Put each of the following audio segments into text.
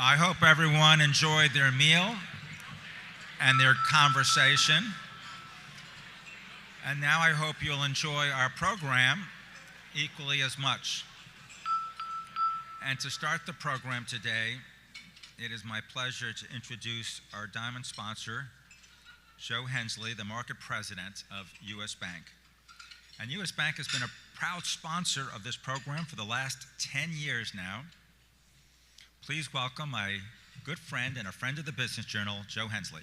I hope everyone enjoyed their meal and their conversation. And now I hope you'll enjoy our program equally as much. And to start the program today, it is my pleasure to introduce our diamond sponsor, Joe Hensley, the market president of U.S. Bank. And U.S. Bank has been a proud sponsor of this program for the last 10 years now. Please welcome my good friend and a friend of the Business Journal, Joe Hensley.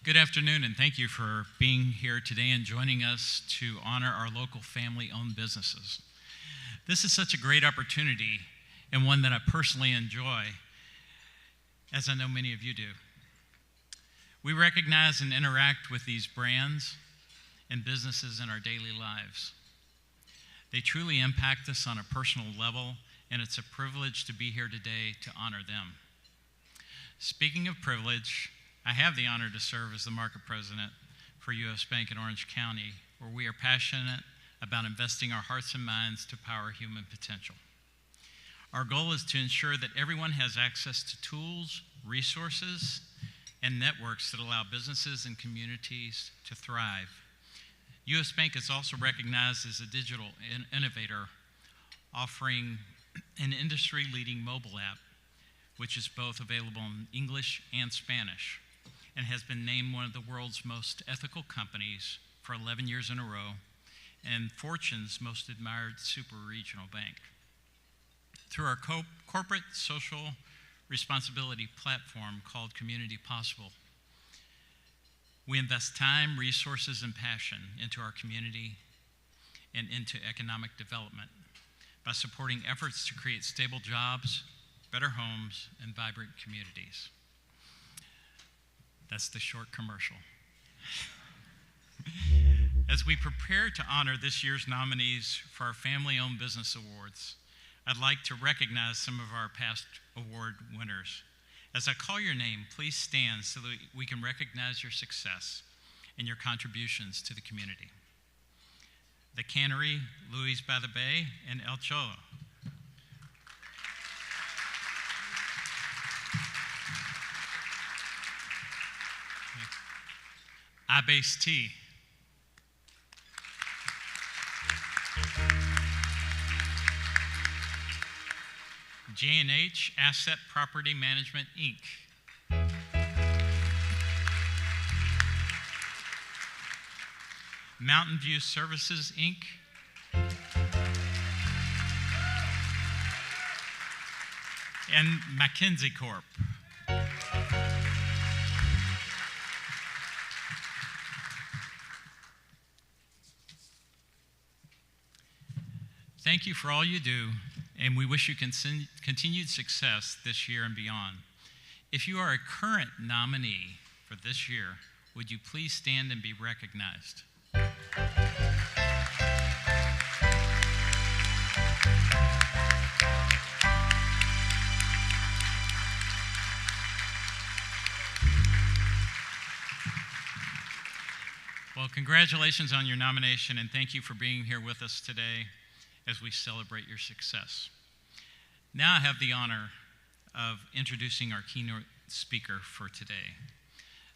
Good afternoon, and thank you for being here today and joining us to honor our local family-owned businesses. This is such a great opportunity and one that I personally enjoy, as I know many of you do. We recognize and interact with these brands and businesses in our daily lives. They truly impact us on a personal level, and it's a privilege to be here today to honor them. Speaking of privilege, I have the honor to serve as the market president for U.S. Bank in Orange County, where we are passionate about investing our hearts and minds to power human potential. Our goal is to ensure that everyone has access to tools, resources, and networks that allow businesses and communities to thrive. U.S. Bank is also recognized as a digital innovator, offering an industry-leading mobile app, which is both available in English and Spanish, and has been named one of the world's most ethical companies for 11 years in a row, and Fortune's most admired super-regional bank. Through our corporate social responsibility platform called Community Possible, we invest time, resources, and passion into our community and into economic development by supporting efforts to create stable jobs, better homes, and vibrant communities. That's the short commercial. As we prepare to honor this year's nominees for our Family-Owned Business Awards, I'd like to recognize some of our past award winners. As I call your name, please stand so that we can recognize your success and your contributions to the community. The Cannery, Louie by the Bay, and El Cholo. iBase-t. J&H Asset Property Management, Inc. Mountain View Services, Inc. And McKinsey Corp. Thank you for all you do, and we wish you continued success this year and beyond. If you are a current nominee for this year, would you please stand and be recognized? Well, congratulations on your nomination, and thank you for being here with us today as we celebrate your success. Now I have the honor of introducing our keynote speaker for today,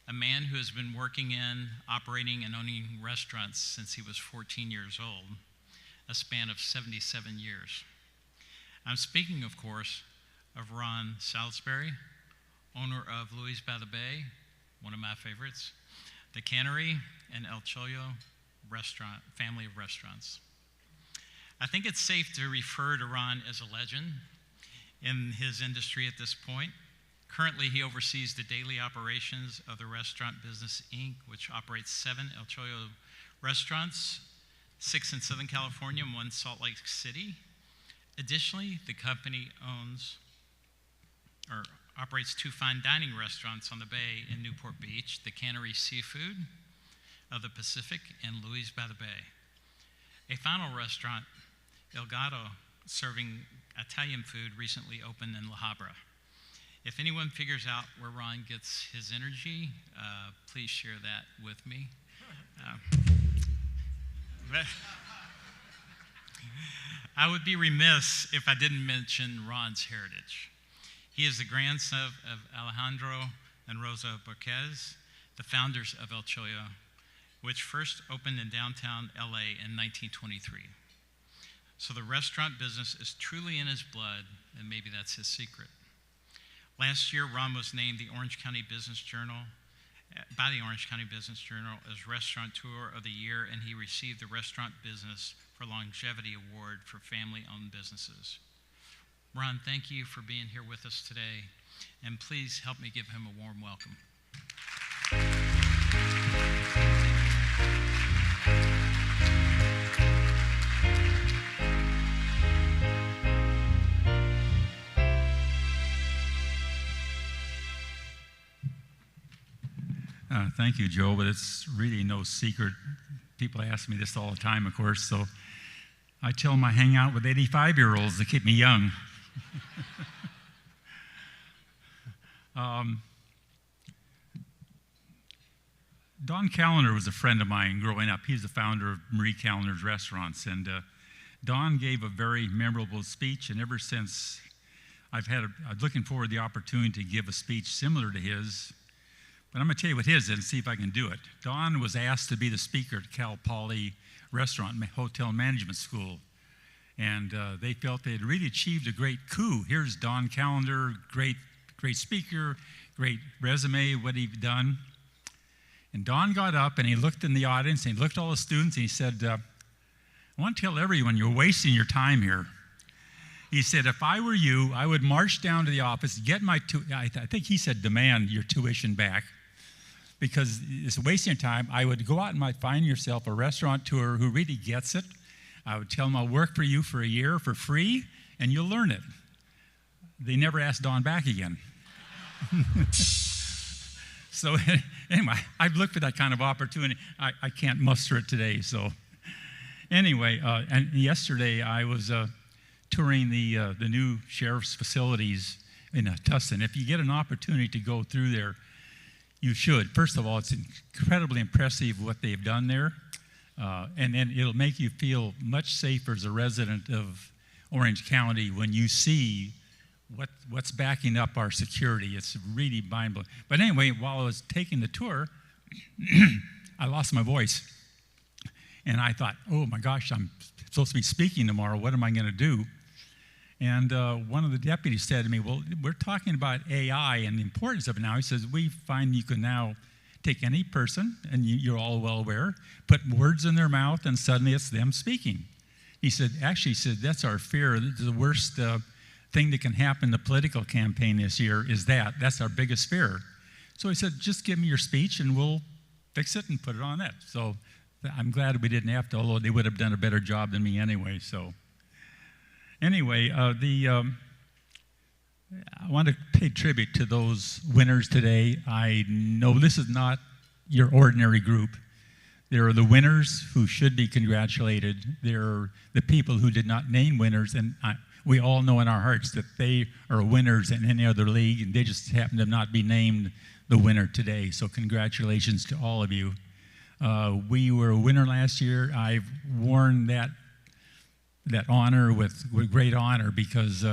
a man who has been working in, operating, and owning restaurants since he was 14 years old, a span of 77 years. I'm speaking, of course, of Ron Salisbury, owner of Louie by the Bay, one of my favorites, the Cannery, and El Cholo restaurant, family of restaurants. I think it's safe to refer to Ron as a legend in his industry at this point. Currently, he oversees the daily operations of the Restaurant Business, Inc., which operates 7 El Cholo restaurants, 6 in Southern California and 1 in Salt Lake City. Additionally, the company operates 2 fine dining restaurants on the Bay in Newport Beach, the Cannery Seafood of the Pacific and Louie by the Bay. A final restaurant, El Gato, serving Italian food, recently opened in La Habra. If anyone figures out where Ron gets his energy, please share that with me. I would be remiss if I didn't mention Ron's heritage. He is the grandson of Alejandro and Rosa Borquez, the founders of El Cholo, which first opened in downtown LA in 1923. So the restaurant business is truly in his blood, and maybe that's his secret. Last year, Ron was named the Orange County Business Journal, by the Orange County Business Journal as Restaurateur of the Year, and he received the Restaurant Business for Longevity Award for family-owned businesses. Ron, thank you for being here with us today, and please help me give him a warm welcome. Thank you, Joe, but it's really no secret. People ask me this all the time, of course, so I tell them I hang out with 85-year-olds to keep me young. Don Callender was a friend of mine growing up. He's the founder of Marie Callender's Restaurants, and Don gave a very memorable speech, and ever since I'm looking forward to the opportunity to give a speech similar to his. But I'm going to tell you what his is and see if I can do it. Don was asked to be the speaker at Cal Poly Restaurant and Hotel Management School. And they felt they had really achieved a great coup. Here's Don Callender, great speaker, great resume, what he'd done. And Don got up and he looked in the audience and he looked at all the students and he said, I want to tell everyone you're wasting your time here. He said, if I were you, I would march down to the office, get my, I think he said demand your tuition back, because it's wasting your time. I would go out and find yourself a restaurateur who really gets it. I would tell them I'll work for you for a year for free, and you'll learn it. They never asked Don back again. So anyway, I've looked for that kind of opportunity. I can't muster it today. So anyway, and yesterday I was touring the new sheriff's facilities in Tustin. If you get an opportunity to go through there, you should. First of all, it's incredibly impressive what they've done there. And then it'll make you feel much safer as a resident of Orange County when you see what's backing up our security. It's really mind-blowing. But anyway, while I was taking the tour, I lost my voice. And I thought, oh my gosh, I'm supposed to be speaking tomorrow. What am I going to do? And one of the deputies said to me, well, we're talking about AI and the importance of it now. He says, we find you can now take any person, and you're all well aware, put words in their mouth, and suddenly it's them speaking. He said, actually, he said, that's our fear. The worst thing that can happen in the political campaign this year is that. That's our biggest fear. So he said, just give me your speech, and we'll fix it and put it on that. So I'm glad we didn't have to, although they would have done a better job than me anyway. So anyway, I want to pay tribute to those winners today. I know this is not your ordinary group. There are the winners who should be congratulated. There are the people who did not name winners, and we all know in our hearts that they are winners in any other league, and they just happen to not be named the winner today. So congratulations to all of you. We were a winner last year. I've worn that honor with great honor because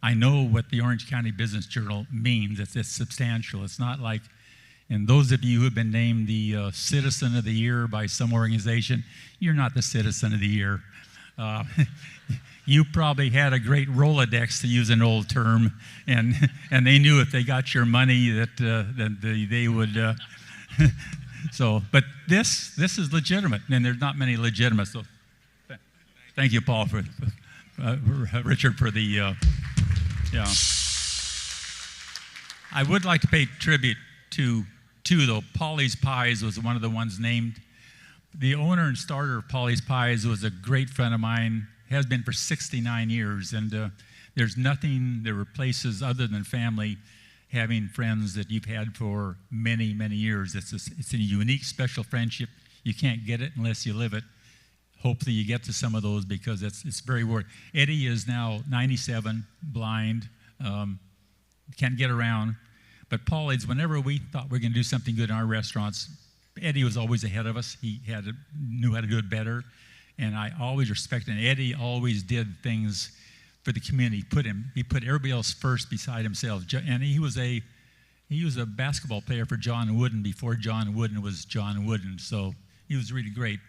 I know what the Orange County Business Journal means. It's substantial. It's not like, and those of you who have been named the Citizen of the Year by some organization, you're not the Citizen of the Year. You probably had a great Rolodex, to use an old term, and they knew if they got your money that they would. So, but this is legitimate, and there's not many legitimate. So, thank you, Paul, for Richard, for the. Yeah. I would like to pay tribute to two, though. Polly's Pies was one of the ones named. The owner and starter of Polly's Pies was a great friend of mine, has been for 69 years, and there's nothing that replaces, other than family, having friends that you've had for many, many years. It's a unique, special friendship. You can't get it unless you live it. Hopefully you get to some of those because it's very worth it. Eddie is now 97, blind, can't get around. But Paulie's, whenever we thought we were going to do something good in our restaurants, Eddie was always ahead of us. He knew how to do it better, and I always respected him. Eddie always did things for the community. He put everybody else first beside himself. And he was a basketball player for John Wooden before John Wooden was John Wooden. So he was really great.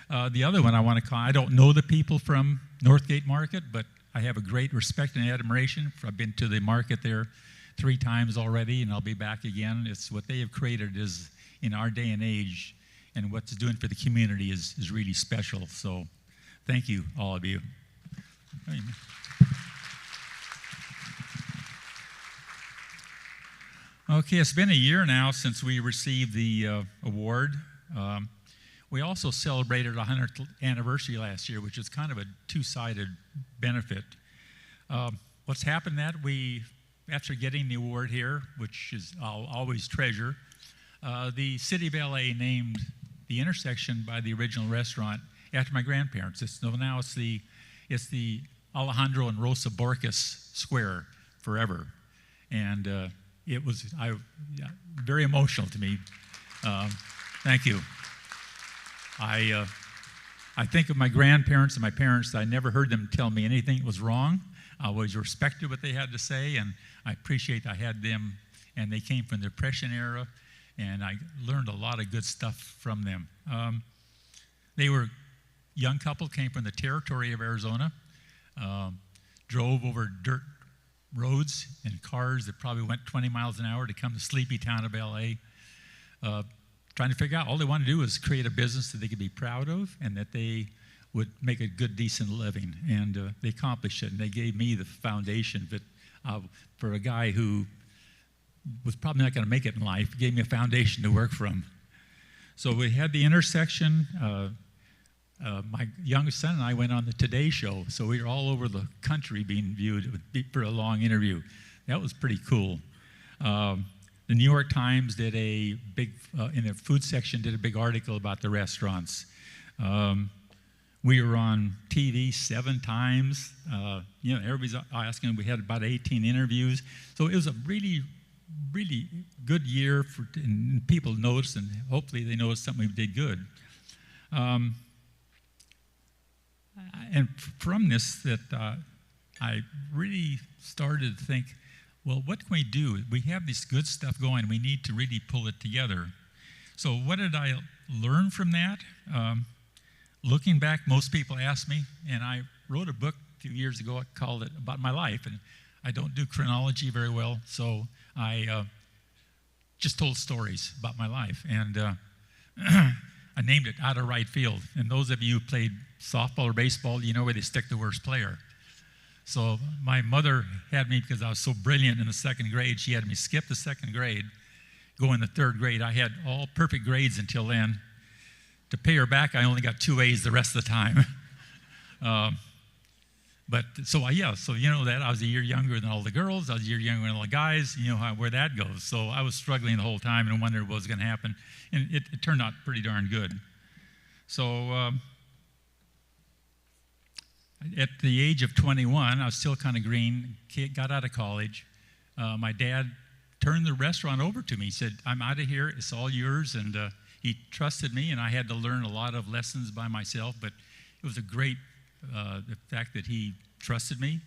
The other one I want to call, I don't know the people from Northgate Market, but I have a great respect and admiration. I've been to the market there 3 times already, and I'll be back again. It's what they have created is in our day and age, and what it's doing for the community is really special. So thank you, all of you. Okay, it's been a year now since we received the award. We also celebrated our 100th anniversary last year, which is kind of a two-sided benefit. What's happened that after getting the award here, which is I'll always treasure, the City of LA named the intersection by the original restaurant after my grandparents. Now it's the Alejandro and Rosa Borges Square forever, and it was very emotional to me. Thank you. I think of my grandparents and my parents. I never heard them tell me anything was wrong. I always respected what they had to say, and I appreciate I had them, and they came from the Depression era, and I learned a lot of good stuff from them. They were a young couple, came from the territory of Arizona, drove over dirt roads in cars that probably went 20 miles an hour to come to sleepy town of LA, trying to figure out all they wanted to do was create a business that they could be proud of and that they would make a good, decent living. And they accomplished it, and they gave me the foundation that for a guy who was probably not going to make it in life, gave me a foundation to work from. So we had the intersection. My youngest son and I went on the Today Show, so we were all over the country being viewed for a long interview. That was pretty cool. The New York Times did a big, in the food section, did a big article about the restaurants. We were on TV 7 times. Everybody's asking. We had about 18 interviews. So it was a really, really good year, and people noticed, and hopefully they noticed something we did good. And from this, I really started to think, well, what can we do? We have this good stuff going. We need to really pull it together. So what did I learn from that? Looking back, most people ask me, and I wrote a book a few years ago. I called it About My Life, and I don't do chronology very well, so I just told stories about my life. And I named it Out of Right Field. And those of you who played softball or baseball, you know where they stick the worst player. So my mother had me, because I was so brilliant in the 2nd grade, she had me skip the 2nd grade, go in the 3rd grade. I had all perfect grades until then. To pay her back, I only got 2 A's the rest of the time. So you know that. I was a year younger than all the girls. I was a year younger than all the guys. You know where that goes. So I was struggling the whole time and wondered what was going to happen. And it turned out pretty darn good. So at the age of 21, I was still kind of green, got out of college. My dad turned the restaurant over to me. He said, I'm out of here. It's all yours. And he trusted me, and I had to learn a lot of lessons by myself. But it was a great, the fact that he trusted me.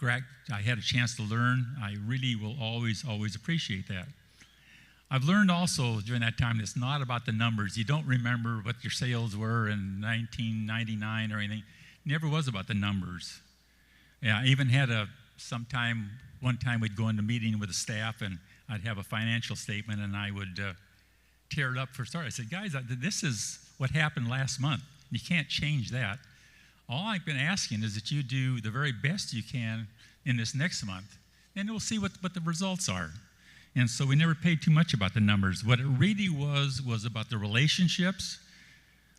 I had a chance to learn. I really will always, always appreciate that. I've learned also during that time that it's not about the numbers. You don't remember what your sales were in 1999 or anything. It never was about the numbers. Yeah, I even had one time we'd go into a meeting with the staff, and I'd have a financial statement, and I would tear it up for start. I said, guys, this is what happened last month. You can't change that. All I've been asking is that you do the very best you can in this next month, and we'll see what the results are. And so we never paid too much about the numbers. What it really was about the relationships,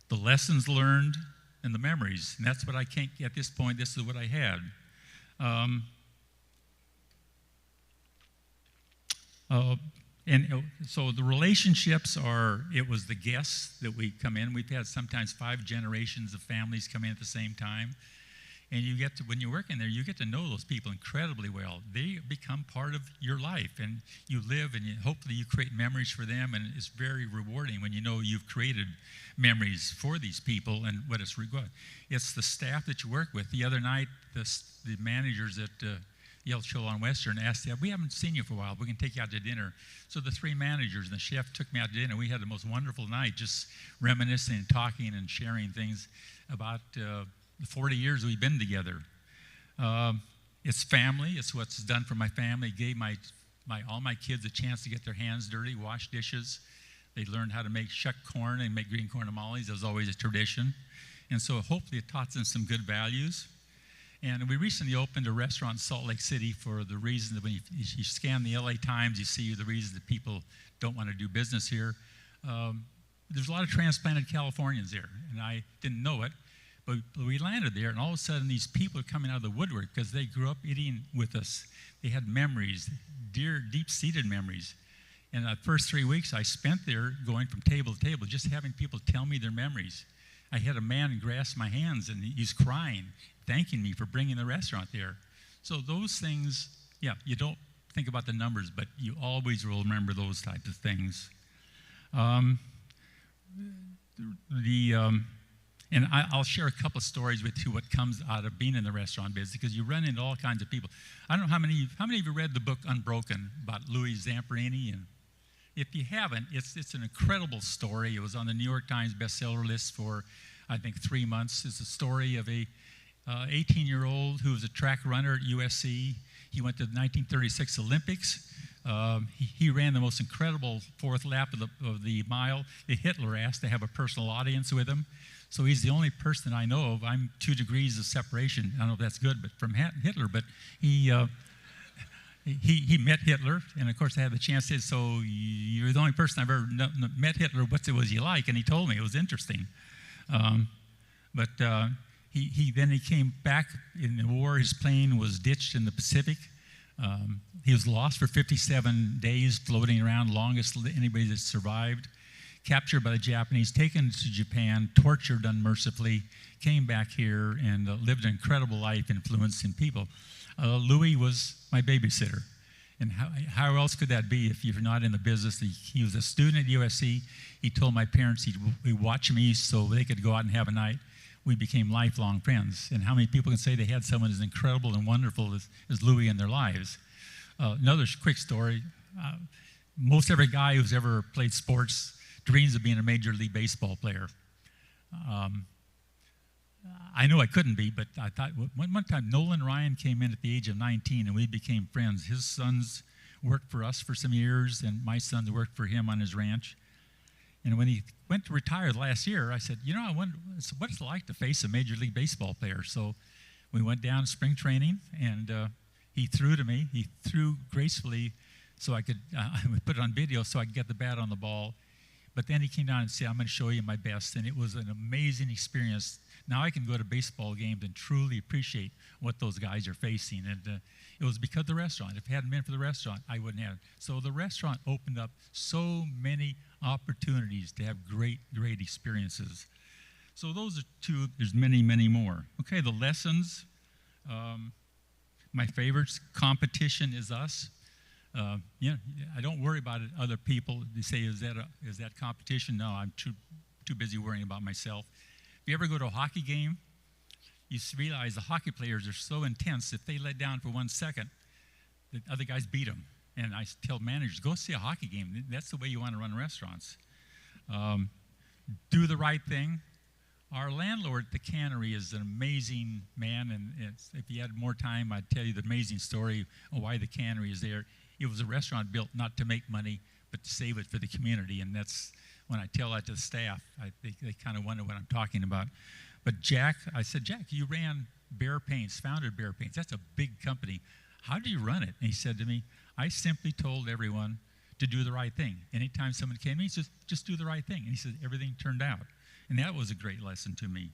the lessons learned, and the memories. And that's what I can't, at this point, this is what I had. So the relationships it was the guests that we come in. We've had sometimes 5 generations of families come in at the same time. And you get to, when you work in there, you get to know those people incredibly well. They become part of your life, and you live, and hopefully you create memories for them, and it's very rewarding when you know you've created memories for these people and what it's regard. It's the staff that you work with. The other night, the managers at Cholo on Western asked, we haven't seen you for a while. We can take you out to dinner. So the three managers and the chef took me out to dinner. We had the most wonderful night, just reminiscing and talking and sharing things about the 40 years we've been together. It's family. It's what's done for my family. It gave all my kids a chance to get their hands dirty, wash dishes. They learned how to make shuck corn and make green corn tamales. That was always a tradition. And so hopefully it taught them some good values. And we recently opened a restaurant in Salt Lake City for the reason that when you scan the LA Times, you see the reason that people don't want to do business here. There's a lot of transplanted Californians there, and I didn't know it. But we landed there, and all of a sudden, these people are coming out of the woodwork because they grew up eating with us. They had memories, deep-seated memories. And the first 3 weeks I spent there going from table to table, just having people tell me their memories. I had a man grasp my hands, and he's crying, thanking me for bringing the restaurant there. So those things, yeah, you don't think about the numbers, but you always will remember those types of things. And I'll share a couple of stories with you what comes out of being in the restaurant business, because you run into all kinds of people. I don't know how many of you read the book Unbroken about Louie Zamperini, and if you haven't, it's an incredible story. It was on the New York Times bestseller list for, I think, 3 months. It's a story of a 18-year-old who was a track runner at USC. He went to the 1936 Olympics. He ran the most incredible fourth lap of the mile that Hitler asked to have a personal audience with him. So he's the only person I know of. I'm 2 degrees of separation. I don't know if that's good, but from Hitler. But he met Hitler, and of course I had the chance to say, so you're the only person I've ever met Hitler. What was he like? And he told me. It was interesting. Then he came back in the war. His plane was ditched in the Pacific. He was lost for 57 days, floating around, longest anybody that survived. Captured by the Japanese, taken to Japan, tortured unmercifully, came back here and lived an incredible life influencing people. Louie was my babysitter. And how else could that be if you're not in the business? He was a student at USC. He told my parents he'd watch me so they could go out and have a night. We became lifelong friends. And how many people can say they had someone as incredible and wonderful as Louie in their lives? Another quick story. Most every guy who's ever played sports dreams of being a Major League Baseball player. I know I couldn't be, but I thought one time Nolan Ryan came in at the age of 19 and we became friends. His sons worked for us for some years, and my sons worked for him on his ranch. And when he went to retire last year, I said, I wonder what it's like to face a Major League Baseball player. So we went down to spring training, and he threw to me. He threw gracefully so I could put it on video so I could get the bat on the ball. But then he came down and said, I'm going to show you my best. And it was an amazing experience. Now I can go to baseball games and truly appreciate what those guys are facing. And it was because of the restaurant. If it hadn't been for the restaurant, I wouldn't have it. So the restaurant opened up so many opportunities to have great, great experiences. So those are two. There's many, many more. Okay, the lessons. My favorites, competition is us. I don't worry about it. Other people, they say, is that competition? No, I'm too busy worrying about myself. If you ever go to a hockey game, you realize the hockey players are so intense, if they let down for 1 second, the other guys beat them. And I tell managers, go see a hockey game. That's the way you want to run restaurants. Do the right thing. Our landlord at the Cannery is an amazing man, and if you had more time, I'd tell you the amazing story of why the Cannery is there. It was a restaurant built not to make money, but to save it for the community, and that's when I tell that to the staff, they kind of wonder what I'm talking about. But I said, Jack, you ran Bear Paints, founded Bear Paints. That's a big company. How do you run it? And he said to me, I simply told everyone to do the right thing. Anytime someone came to me, he said, just do the right thing. And he said, everything turned out. And that was a great lesson to me.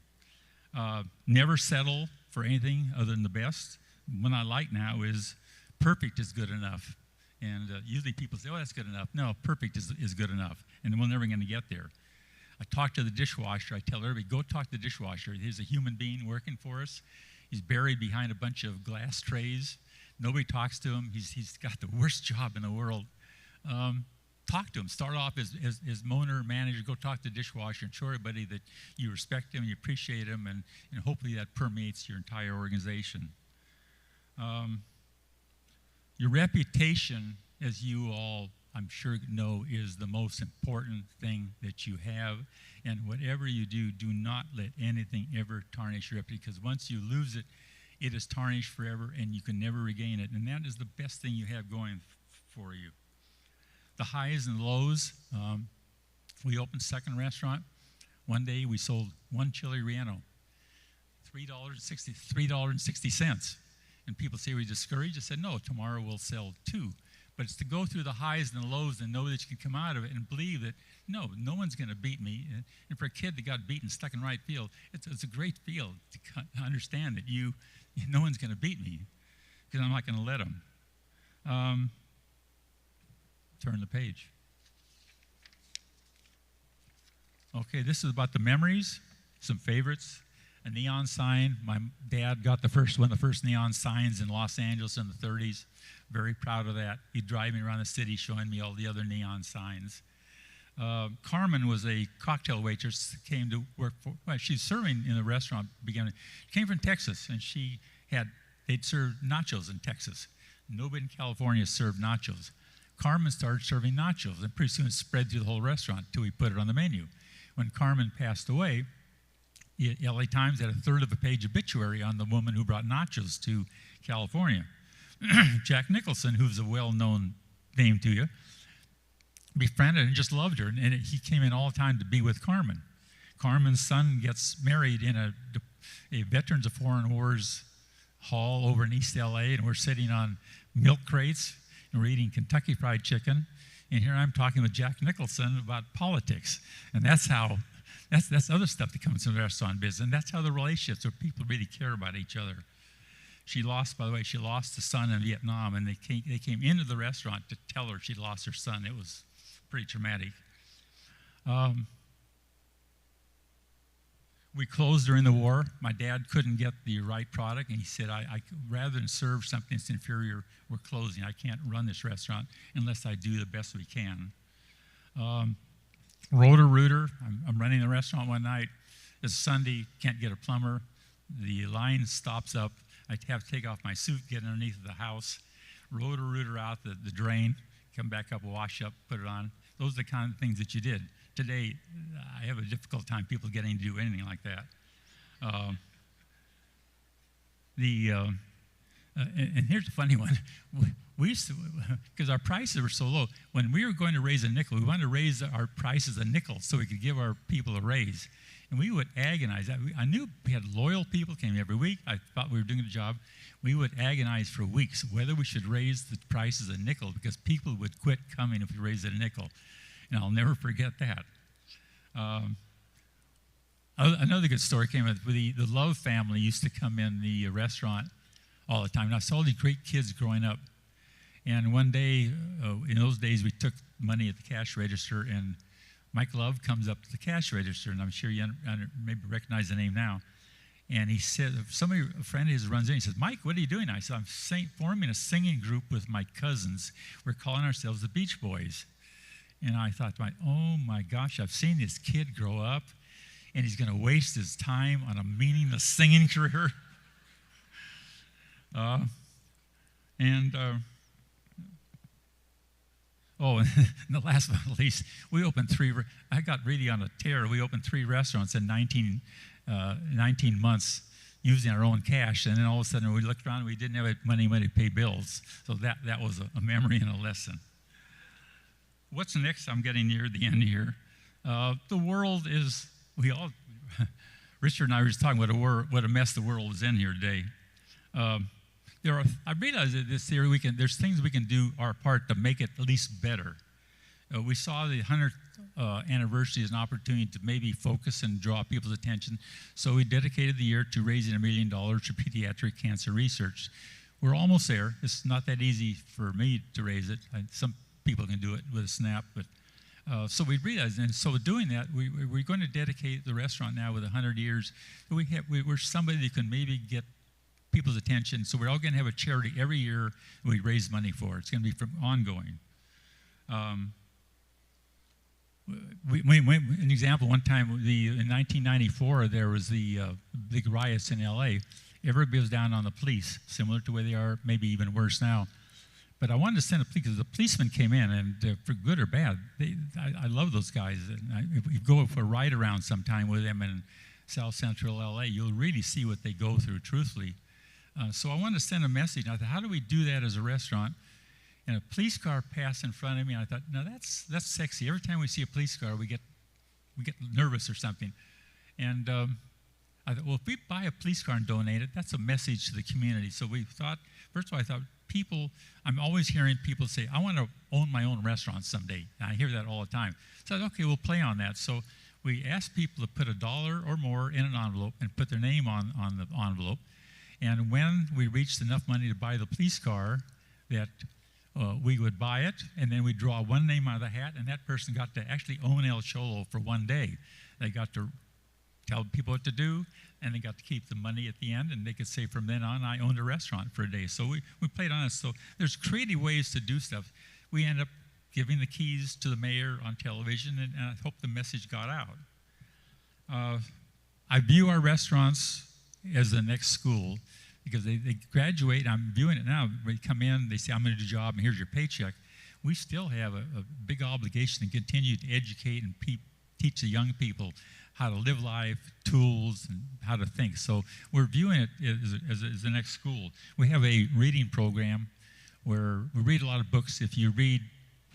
Never settle for anything other than the best. What I like now is perfect is good enough. And usually people say, oh, that's good enough. No, perfect is good enough. And we're never going to get there. I talk to the dishwasher. I tell everybody, go talk to the dishwasher. He's a human being working for us. He's buried behind a bunch of glass trays. Nobody talks to him. He's got the worst job in the world. Talk to him. Start off as owner, manager. Go talk to the dishwasher and show everybody that you respect him, you appreciate him, and hopefully that permeates your entire organization. Your reputation, as you all, I'm sure, know, is the most important thing that you have. And whatever you do, do not let anything ever tarnish your reputation, because once you lose it, it is tarnished forever, and you can never regain it. And that is the best thing you have going for you. The highs and lows. We opened second restaurant. One day we sold one chili relleno, $3.60. And people say, "Are we discouraged?" I said, "No, tomorrow we'll sell two." But it's to go through the highs and the lows and know that you can come out of it and believe that, no one's going to beat me. And for a kid that got beaten, stuck in right field, it's a great field to understand that no one's going to beat me, because I'm not going to let them. Turn the page. Okay, this is about the memories, some favorites. A neon sign. My dad got one of the first neon signs in Los Angeles in the 30s. Very proud of that. He'd drive me around the city showing me all the other neon signs. Carmen was a cocktail waitress that came to work for, she's serving in the restaurant beginning. She came from Texas, and they'd served nachos in Texas. Nobody in California served nachos. Carmen started serving nachos, and pretty soon it spread through the whole restaurant until we put it on the menu. When Carmen passed away, the LA Times had a third of a page obituary on the woman who brought nachos to California. Jack Nicholson, who's a well-known name to you, befriended and just loved her, and he came in all the time to be with Carmen. Carmen's son gets married in a Veterans of Foreign Wars hall over in East LA, and we're sitting on milk crates, and we're eating Kentucky Fried Chicken, and here I'm talking with Jack Nicholson about politics, and that's other stuff that comes in the restaurant business, and that's how the relationships where people really care about each other. By the way, she lost a son in Vietnam, and they came into the restaurant to tell her she'd lost her son. It was pretty traumatic. We closed during the war. My dad couldn't get the right product, and he said, I rather than serve something that's inferior, we're closing. I can't run this restaurant unless I do the best we can. Roto-Rooter. I'm running the restaurant one night. It's Sunday, can't get a plumber. The line stops up. I have to take off my suit, get underneath the house, Roto-Rooter out the drain, come back up, wash up, put it on. Those are the kind of things that you did. Today, I have a difficult time people getting to do anything like that. And here's a funny one. We used to, because our prices were so low, when we were going to raise a nickel, we wanted to raise our prices a nickel so we could give our people a raise. And we would agonize. I knew we had loyal people came every week. I thought we were doing a good job. We would agonize for weeks whether we should raise the prices a nickel, because people would quit coming if we raised it a nickel. And I'll never forget that. Another good story came with the Love family used to come in the restaurant all the time. And I saw these great kids growing up. And one day, in those days, we took money at the cash register, and Mike Love comes up to the cash register, and I'm sure you maybe recognize the name now. And he said, a friend of his runs in, he says, "Mike, what are you doing?" I said, "I'm forming a singing group with my cousins. We're calling ourselves the Beach Boys." And I thought, oh my gosh, I've seen this kid grow up, and he's going to waste his time on a meaningless singing career. And the last but not least, we opened I got really on a tear. We opened 3 restaurants in 19 months using our own cash, and then all of a sudden we looked around and we didn't have money to pay bills. So that was a memory and a lesson. What's next? I'm getting near the end here. The world is, Richard and I were just talking about what a mess the world is in here today. I realize that this year there's things we can do our part to make it at least better. We saw the 100th anniversary as an opportunity to maybe focus and draw people's attention. So we dedicated the year to raising $1 million for pediatric cancer research. We're almost there. It's not that easy for me to raise it. Some people can do it with a snap, but so we realized, and so doing that, we're going to dedicate the restaurant now with 100 years. We're somebody that can maybe get people's attention. So we're all going to have a charity every year we raise money for. It's going to be from ongoing. An example, one time, in 1994, there was the big riots in L.A. Everybody was down on the police, similar to where they are, maybe even worse now. But I wanted to send a police, because the policemen came in, and for good or bad, I love those guys. And if you go for a ride around sometime with them in South Central L.A., you'll really see what they go through, truthfully. So I wanted to send a message. I thought, how do we do that as a restaurant? And a police car passed in front of me, and I thought, no, that's sexy. Every time we see a police car, we get nervous or something. And I thought, well, if we buy a police car and donate it, that's a message to the community. So we thought, first of all, I thought, I'm always hearing people say, I want to own my own restaurant someday. And I hear that all the time. So I thought, okay, we'll play on that. So we asked people to put $1 or more in an envelope and put their name on the envelope. And when we reached enough money to buy the police car, that we would buy it, and then we'd draw one name out of the hat, and that person got to actually own El Cholo for one day. They got to tell people what to do, and they got to keep the money at the end, and they could say from then on, I owned a restaurant for a day. So we played on it. So there's creative ways to do stuff. We end up giving the keys to the mayor on television, and I hope the message got out. I view our restaurants as the next school, because they graduate. I'm viewing it now. They come in, they say, I'm going to do a job, and here's your paycheck. We still have a big obligation to continue to educate and teach the young people how to live life, tools, and how to think. So we're viewing it as the next school. We have a reading program where we read a lot of books. If you read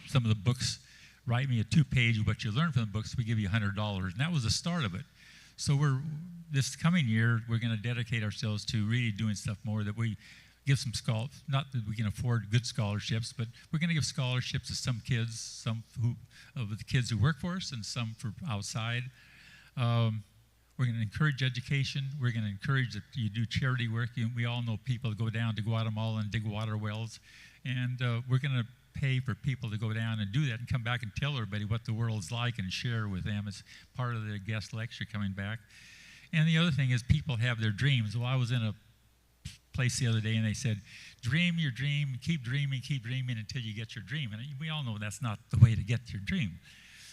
some of the books, write me a 2-page of what you learned from the books, we give you $100. And that was the start of it. So this coming year, we're going to dedicate ourselves to really doing stuff more, that we give some not that we can afford good scholarships, but we're going to give scholarships to some kids, some of the kids who work for us, and some for outside. We're going to encourage education. We're going to encourage that you do charity work. We all know people that go down to Guatemala and dig water wells, and we're going to pay for people to go down and do that and come back and tell everybody what the world's like and share with them. It's part of the guest lecture coming back. And the other thing is, people have their dreams. Well, I was in a place the other day, and they said, dream your dream, keep dreaming until you get your dream. And we all know that's not the way to get your dream.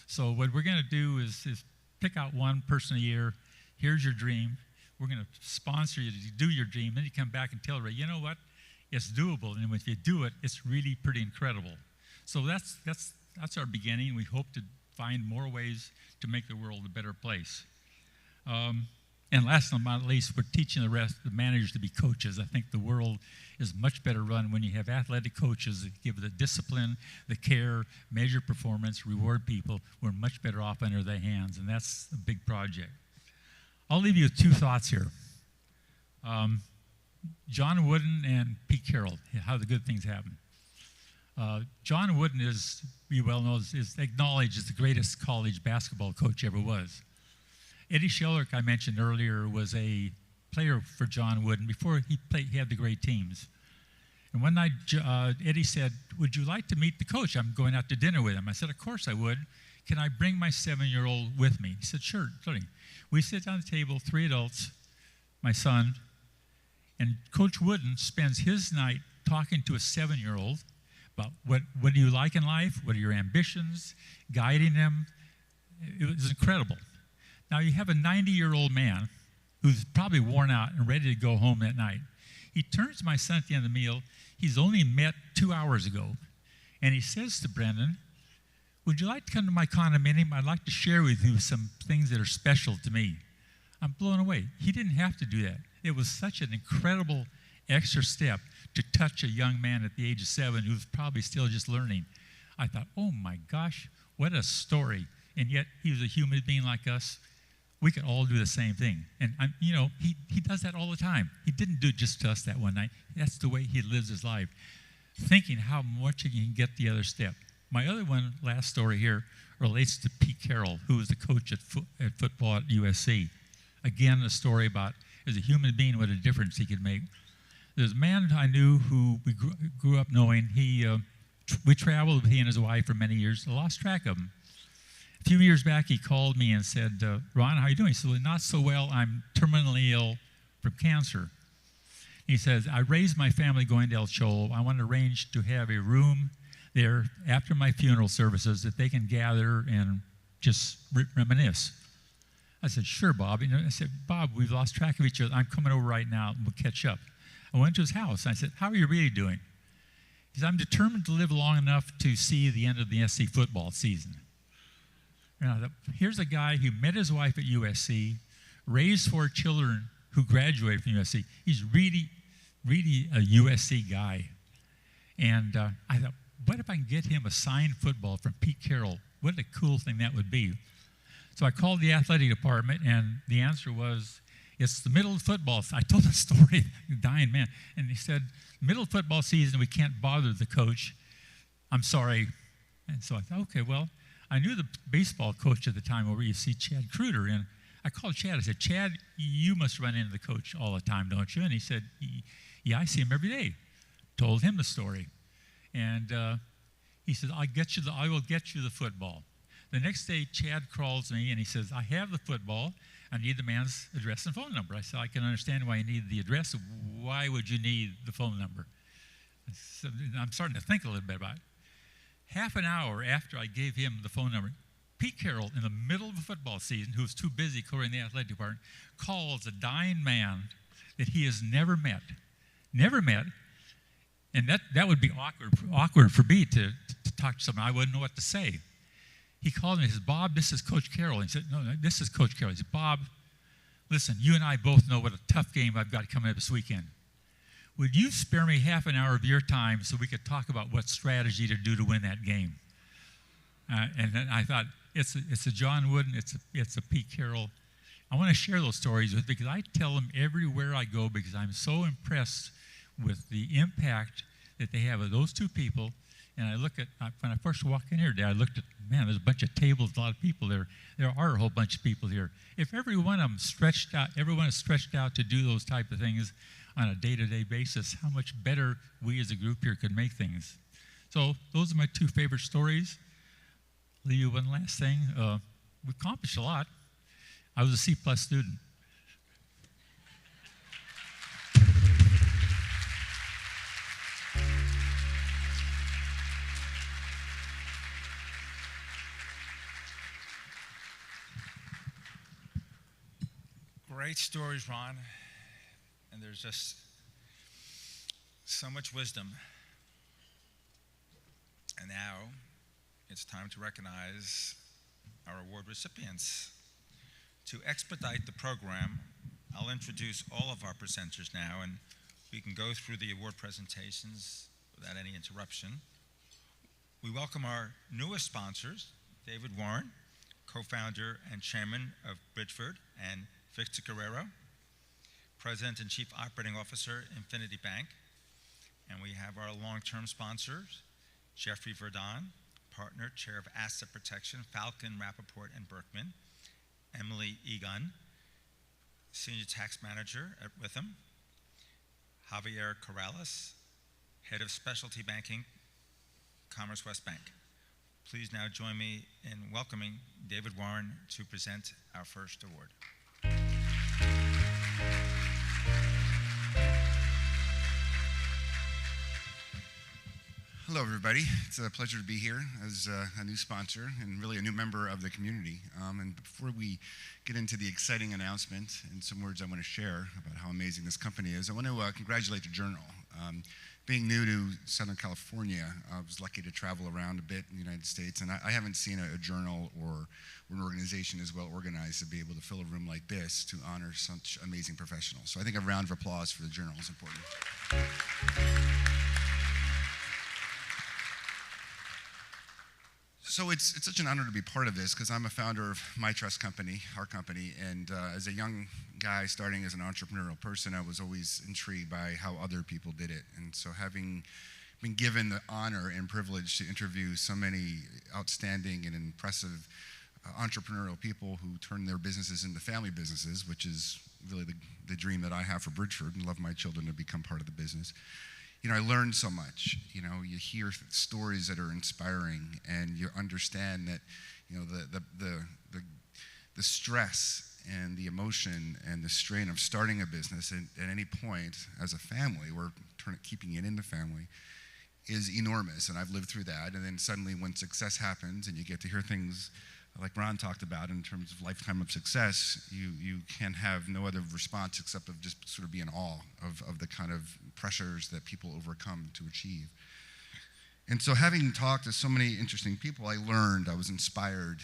So what we're going to do is pick out one person a year. Here's your dream. We're going to sponsor you to do your dream. Then you come back and tell everybody, you know what? It's doable, and if you do it, it's really pretty incredible. So that's our beginning. We hope to find more ways to make the world a better place. And last but not least, we're teaching the managers to be coaches. I think the world is much better run when you have athletic coaches that give the discipline, the care, measure performance, reward people. We're much better off under their hands, and that's a big project. I'll leave you with 2 thoughts here. John Wooden and Pete Carroll, how the good things happen. John Wooden is, you well know, is acknowledged as the greatest college basketball coach ever was. Eddie Shellerk, I mentioned earlier, was a player for John Wooden before he had the great teams. And one night, Eddie said, would you like to meet the coach? I'm going out to dinner with him. I said, of course I would. Can I bring my 7-year-old with me? He said, sure. We sit down at the table, 3 adults, my son, and Coach Wooden spends his night talking to a 7-year-old about what do you like in life, what are your ambitions, guiding them. It was incredible. Now you have a 90-year-old man who's probably worn out and ready to go home that night. He turns to my son at the end of the meal. He's only met 2 hours ago. And he says to Brendan, would you like to come to my condominium? I'd like to share with you some things that are special to me. I'm blown away. He didn't have to do that. It was such an incredible extra step to touch a young man at the age of 7 who's probably still just learning. I thought, oh my gosh, what a story. And yet he was a human being like us. We could all do the same thing. And, he does that all the time. He didn't do it just to us that one night. That's the way he lives his life, thinking how much he can get the other step. My other one, last story here, relates to Pete Carroll, who was the coach at football at USC. Again, a story about, as a human being, what a difference he could make. There's a man I knew who we grew up knowing. We traveled with he and his wife for many years. I lost track of him. A few years back, he called me and said, Ron, how are you doing? He said, not so well. I'm terminally ill from cancer. He says, I raised my family going to El Cholo. I want to arrange to have a room there after my funeral services that they can gather and just reminisce. I said, sure, Bob. I said, Bob, we've lost track of each other. I'm coming over right now, and we'll catch up. I went to his house. I said, how are you really doing? He said, I'm determined to live long enough to see the end of the SC football season. And I thought, here's a guy who met his wife at USC, raised 4 children who graduated from USC. He's really a USC guy. And I thought, what if I can get him a signed football from Pete Carroll? What a cool thing that would be. So I called the athletic department, and the answer was, it's the middle of football. I told the story, the dying man, and he said, middle of football season, we can't bother the coach. I'm sorry. And so I thought, okay, well, I knew the baseball coach at the time over at UC, Chad Kruder, and I called Chad. I said, Chad, you must run into the coach all the time, don't you? And he said, yeah, I see him every day. Told him the story. And he said, I will get you the football. The next day, Chad calls me, and he says, I have the football. I need the man's address and phone number. I said, I can understand why you need the address. Why would you need the phone number? So I'm starting to think a little bit about it. Half an hour after I gave him the phone number, Pete Carroll, in the middle of a football season, who was too busy covering the athletic department, calls a dying man that he has never met. Never met. And that would be awkward for me to talk to someone. I wouldn't know what to say. He called me and he said, Bob, this is Coach Carroll. And he said, no, this is Coach Carroll. He said, Bob, listen, you and I both know what a tough game I've got coming up this weekend. Would you spare me half an hour of your time so we could talk about what strategy to do to win that game? And then I thought, it's a John Wooden, it's a Pete Carroll. I want to share those stories with because I tell them everywhere I go because I'm so impressed with the impact that they have of those two people. And I look at, when I first walked in here today, I looked at, man, there's a bunch of tables, a lot of people there. There are a whole bunch of people here. If every one of them everyone is stretched out to do those type of things on a day-to-day basis, how much better we as a group here could make things. So those are my 2 favorite stories. Leave you one last thing. We accomplished a lot. I was a C+ student. Great stories, Ron. And there's just so much wisdom. And now it's time to recognize our award recipients. To expedite the program, I'll introduce all of our presenters now, and we can go through the award presentations without any interruption. We welcome our newest sponsors, David Warren, co-founder and chairman of Bridgeford and Victor Guerrero, President and Chief Operating Officer, Infinity Bank. And we have our long-term sponsors, Jeffrey Verdon, Partner, Chair of Asset Protection, Falcon, Rappaport, and Berkman, Emily Egon, Senior Tax Manager at Witham, Javier Corrales, Head of Specialty Banking, Commerce West Bank. Please now join me in welcoming David Warren to present our first award. Hello, everybody. It's a pleasure to be here as a new sponsor and really a new member of the community. And before we get into the exciting announcement and some words I want to share about how amazing this company is, I want to congratulate the Journal. Being new to Southern California, I was lucky to travel around a bit in the United States, and I haven't seen a journal or an organization as well organized to be able to fill a room like this to honor such amazing professionals. So I think a round of applause for the Journal is important. So it's such an honor to be part of this because I'm a founder of my trust company, our company, and as a young guy starting as an entrepreneurial person, I was always intrigued by how other people did it. And so having been given the honor and privilege to interview so many outstanding and impressive entrepreneurial people who turn their businesses into family businesses, which is really the dream that I have for Bridgeford, and love my children to become part of the business. You know, I learned so much. You know, you hear stories that are inspiring, and you understand that, you know, the stress and the emotion and the strain of starting a business at any point as a family, or keeping it in the family, is enormous. And I've lived through that. And then suddenly when success happens and you get to hear things like Ron talked about in terms of lifetime of success, you can have no other response except of just sort of be in awe of the kind of pressures that people overcome to achieve. And so having talked to so many interesting people, I learned, I was inspired.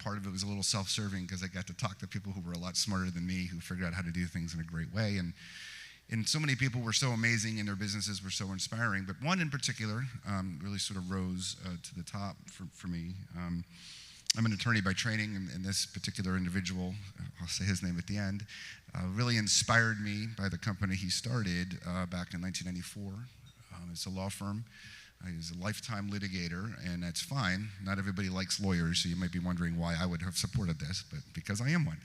Part of it was a little self-serving because I got to talk to people who were a lot smarter than me, who figured out how to do things in a great way. And so many people were so amazing and their businesses were so inspiring. But one in particular really sort of rose to the top for me. I'm an attorney by training, and this particular individual, I'll say his name at the end, really inspired me by the company he started back in 1994. It's a law firm. He's a lifetime litigator, and that's fine. Not everybody likes lawyers, so you might be wondering why I would have supported this, but because I am one.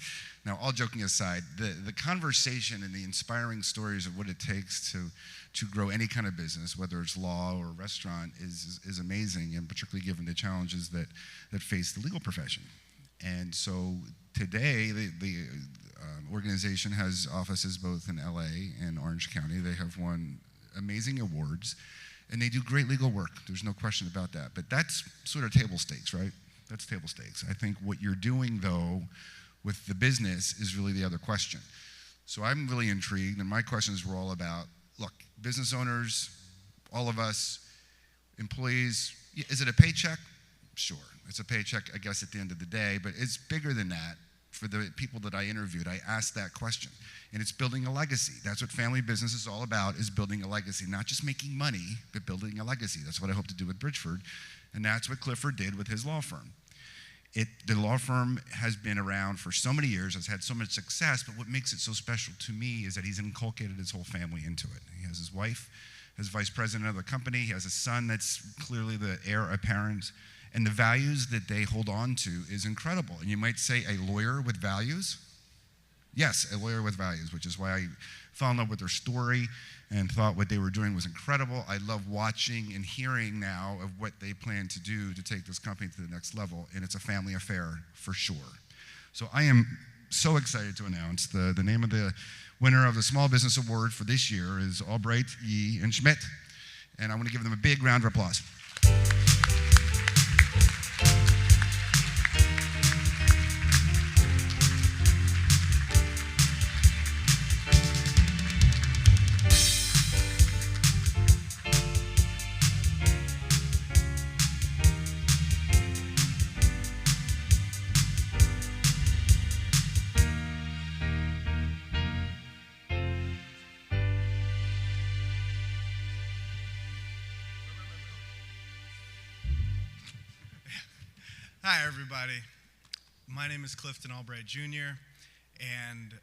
Now, all joking aside, the conversation and the inspiring stories of what it takes to grow any kind of business, whether it's law or restaurant, is amazing, and particularly given the challenges that face the legal profession. And so today, the organization has offices both in LA and Orange County. They have won amazing awards. And they do great legal work. There's no question about that. But that's sort of table stakes, right? That's table stakes. I think what you're doing, though, with the business is really the other question. So I'm really intrigued, and my questions were all about, look, business owners, all of us, employees, is it a paycheck? Sure. It's a paycheck, I guess, at the end of the day, but it's bigger than that. For the people that I interviewed, I asked that question. And it's building a legacy. That's what family business is all about, is building a legacy. Not just making money, but building a legacy. That's what I hope to do with Bridgeford. And that's what Clifford did with his law firm. The law firm has been around for so many years, has had so much success, but what makes it so special to me is that he's inculcated his whole family into it. He has his wife as vice president of the company. He has a son that's clearly the heir apparent. And the values that they hold on to is incredible. And you might say, a lawyer with values? Yes, a lawyer with values, which is why I fell in love with their story and thought what they were doing was incredible. I love watching and hearing now of what they plan to do to take this company to the next level, and it's a family affair for sure. So I am so excited to announce the name of the winner of the Small Business Award for this year is Albright, Yee, and Schmit. And I want to give them a big round of applause. Hi, everybody. My name is Clifton Albright Jr., and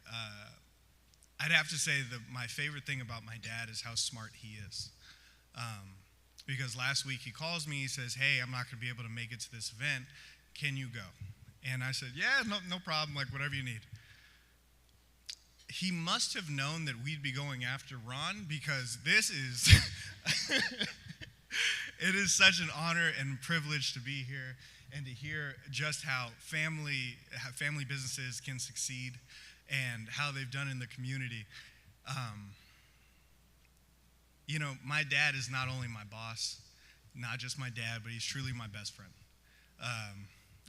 I'd have to say that my favorite thing about my dad is how smart he is. Because last week he calls me, he says, hey, I'm not going to be able to make it to this event. Can you go? And I said, yeah, no problem, like whatever you need. He must have known that we'd be going after Ron, because this is, it is such an honor and privilege to be here and to hear just how family businesses can succeed and how they've done in the community. My dad is not only my boss, not just my dad, but he's truly my best friend.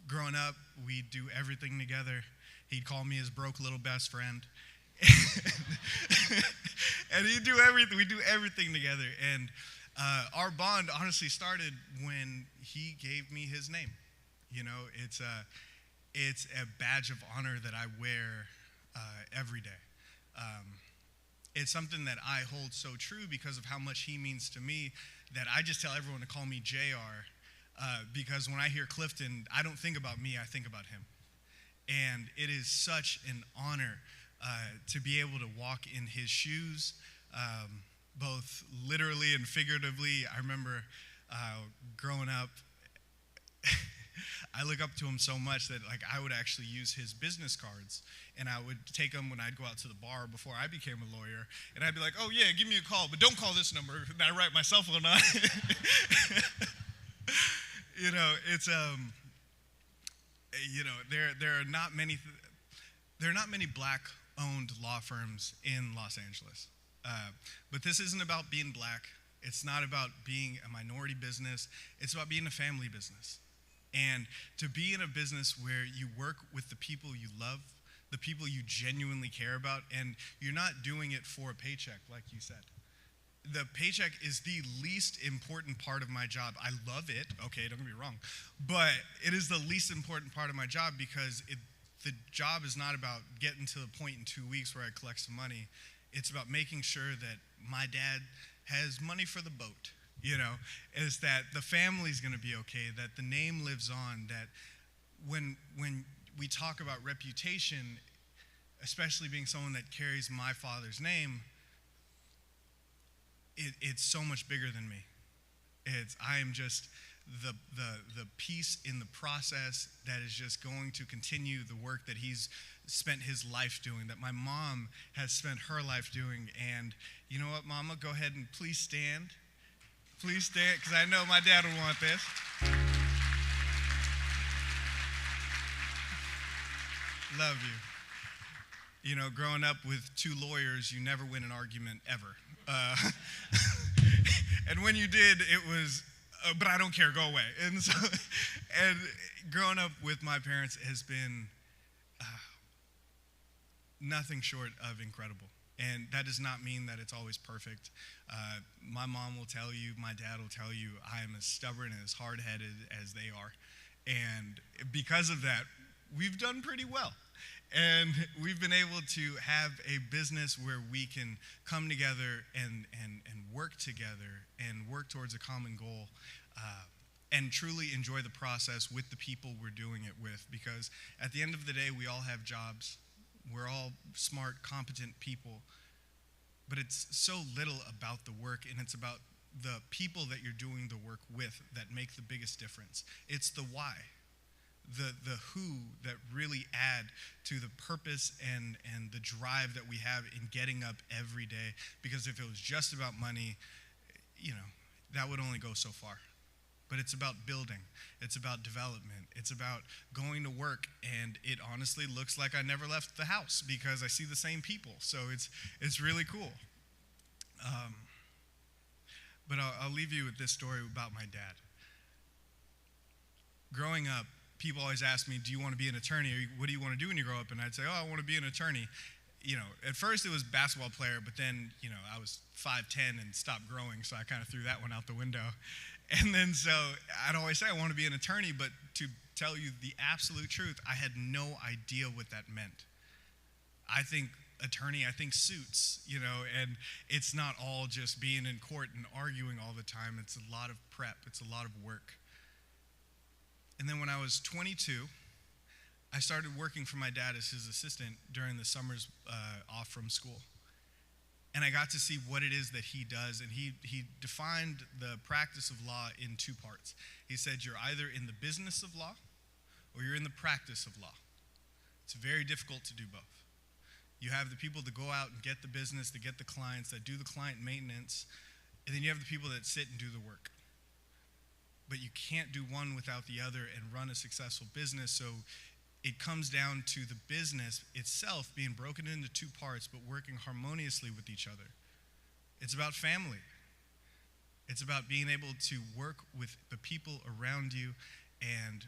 Growing up, we'd do everything together. He'd call me his broke little best friend. And we'd do everything together. And our bond honestly started when he gave me his name. It's a badge of honor that I wear every day. It's something that I hold so true because of how much he means to me that I just tell everyone to call me JR because when I hear Clifton, I don't think about me, I think about him. And it is such an honor to be able to walk in his shoes, both literally and figuratively. I remember growing up, I look up to him so much that I would actually use his business cards, and I would take them when I'd go out to the bar before I became a lawyer, and I'd be like, oh yeah, give me a call, but don't call this number. And I write my cell phone on it. It's there are not many there are not many black-owned law firms in Los Angeles. But this isn't about being black. It's not about being a minority business. It's about being a family business. And to be in a business where you work with the people you love, the people you genuinely care about, and you're not doing it for a paycheck, like you said. The paycheck is the least important part of my job. I love it, okay, don't get me wrong, but it is the least important part of my job because the job is not about getting to the point in 2 weeks where I collect some money. It's about making sure that my dad has money for the boat, is that the family's gonna be okay, that the name lives on, that when we talk about reputation, especially being someone that carries my father's name, it's so much bigger than me. I am just the piece in the process that is just going to continue the work that he's spent his life doing, that my mom has spent her life doing. And you know what, Mama? Go ahead and please stand. Please stand, because I know my dad will want this. Love you. Growing up with two lawyers, you never win an argument ever. And when you did, it was, but I don't care, go away. And growing up with my parents has been nothing short of incredible. And that does not mean that it's always perfect. My mom will tell you, my dad will tell you, I am as stubborn and as hard-headed as they are. And because of that, we've done pretty well. And we've been able to have a business where we can come together and work together and work towards a common goal and truly enjoy the process with the people we're doing it with. Because at the end of the day, we all have jobs. We're all smart, competent people. But it's so little about the work, and it's about the people that you're doing the work with that make the biggest difference. It's the why. The who that really add to the purpose and the drive that we have in getting up every day. Because if it was just about money, that would only go so far. But it's about building. It's about development. It's about going to work, and it honestly looks like I never left the house because I see the same people. So it's really cool. But I'll leave you with this story about my dad. Growing up, people always ask me, do you want to be an attorney? Or what do you want to do when you grow up? And I'd say, I want to be an attorney. At first it was basketball player, but then, I was 5'10" and stopped growing, so I kind of threw that one out the window. And then so I'd always say I want to be an attorney, but to tell you the absolute truth, I had no idea what that meant. I think attorney, I think suits, and it's not all just being in court and arguing all the time. It's a lot of prep. It's a lot of work. And then when I was 22, I started working for my dad as his assistant during the summers off from school. And I got to see what it is that he does, and he defined the practice of law in two parts. He said, you're either in the business of law or you're in the practice of law. It's very difficult to do both. You have the people that go out and get the business, that get the clients, that do the client maintenance, and then you have the people that sit and do the work. But you can't do one without the other and run a successful business. So it comes down to the business itself being broken into two parts, but working harmoniously with each other. It's about family. It's about being able to work with the people around you, and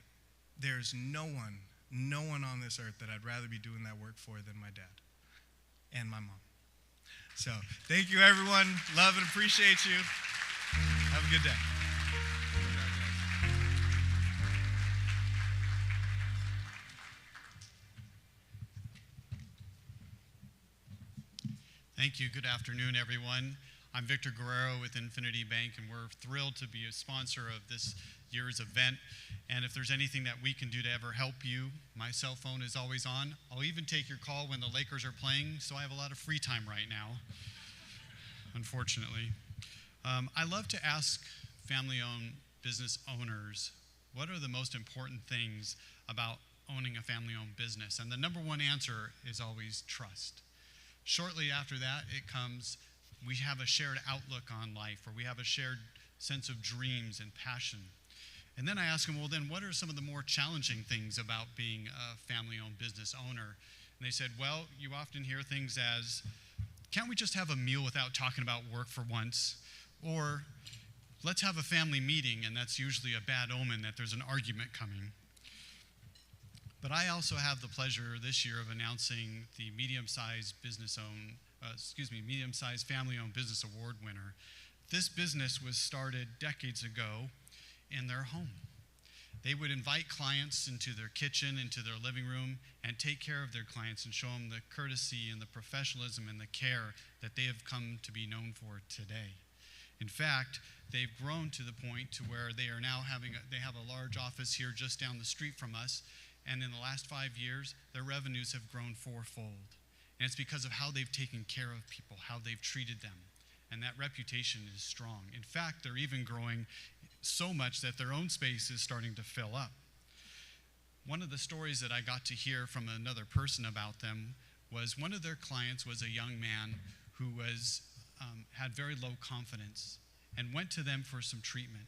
there's no one on this earth that I'd rather be doing that work for than my dad and my mom. So thank you, everyone. Love and appreciate you. Have a good day. Thank you. Good afternoon, everyone. I'm Victor Guerrero with Infinity Bank, and we're thrilled to be a sponsor of this year's event. And if there's anything that we can do to ever help you, my cell phone is always on. I'll even take your call when the Lakers are playing, so I have a lot of free time right now, unfortunately. I love to ask family-owned business owners, what are the most important things about owning a family-owned business? And the number one answer is always trust. Shortly after that, it comes, we have a shared outlook on life, or we have a shared sense of dreams and passion. And then I ask them, well, then what are some of the more challenging things about being a family-owned business owner? And they said, well, you often hear things as, can't we just have a meal without talking about work for once? Or let's have a family meeting, and that's usually a bad omen that there's an argument coming. But I also have the pleasure this year of announcing the medium-sized family-owned business award winner. This business was started decades ago in their home. They would invite clients into their kitchen, into their living room, and take care of their clients and show them the courtesy and the professionalism and the care that they have come to be known for today. In fact, they've grown to the point to where they are now they have a large office here just down the street from us, and in the last 5 years, their revenues have grown fourfold. And it's because of how they've taken care of people, how they've treated them, and that reputation is strong. In fact, they're even growing so much that their own space is starting to fill up. One of the stories that I got to hear from another person about them was one of their clients was a young man who had very low confidence and went to them for some treatment.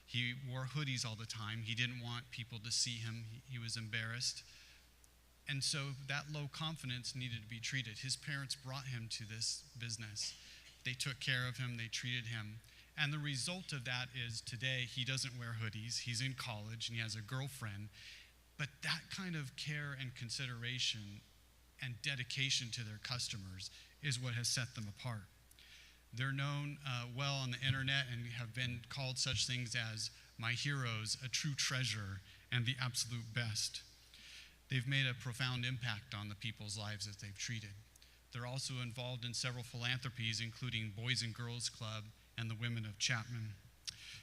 He wore hoodies all the time. He didn't want people to see him. He was embarrassed. And so that low confidence needed to be treated. His parents brought him to this business. They took care of him. They treated him. And the result of that is today he doesn't wear hoodies. He's in college and he has a girlfriend. But that kind of care and consideration and dedication to their customers is what has set them apart. They're known well on the internet and have been called such things as my heroes, a true treasure, and the absolute best. They've made a profound impact on the people's lives that they've treated. They're also involved in several philanthropies, including Boys and Girls Club and the Women of Chapman.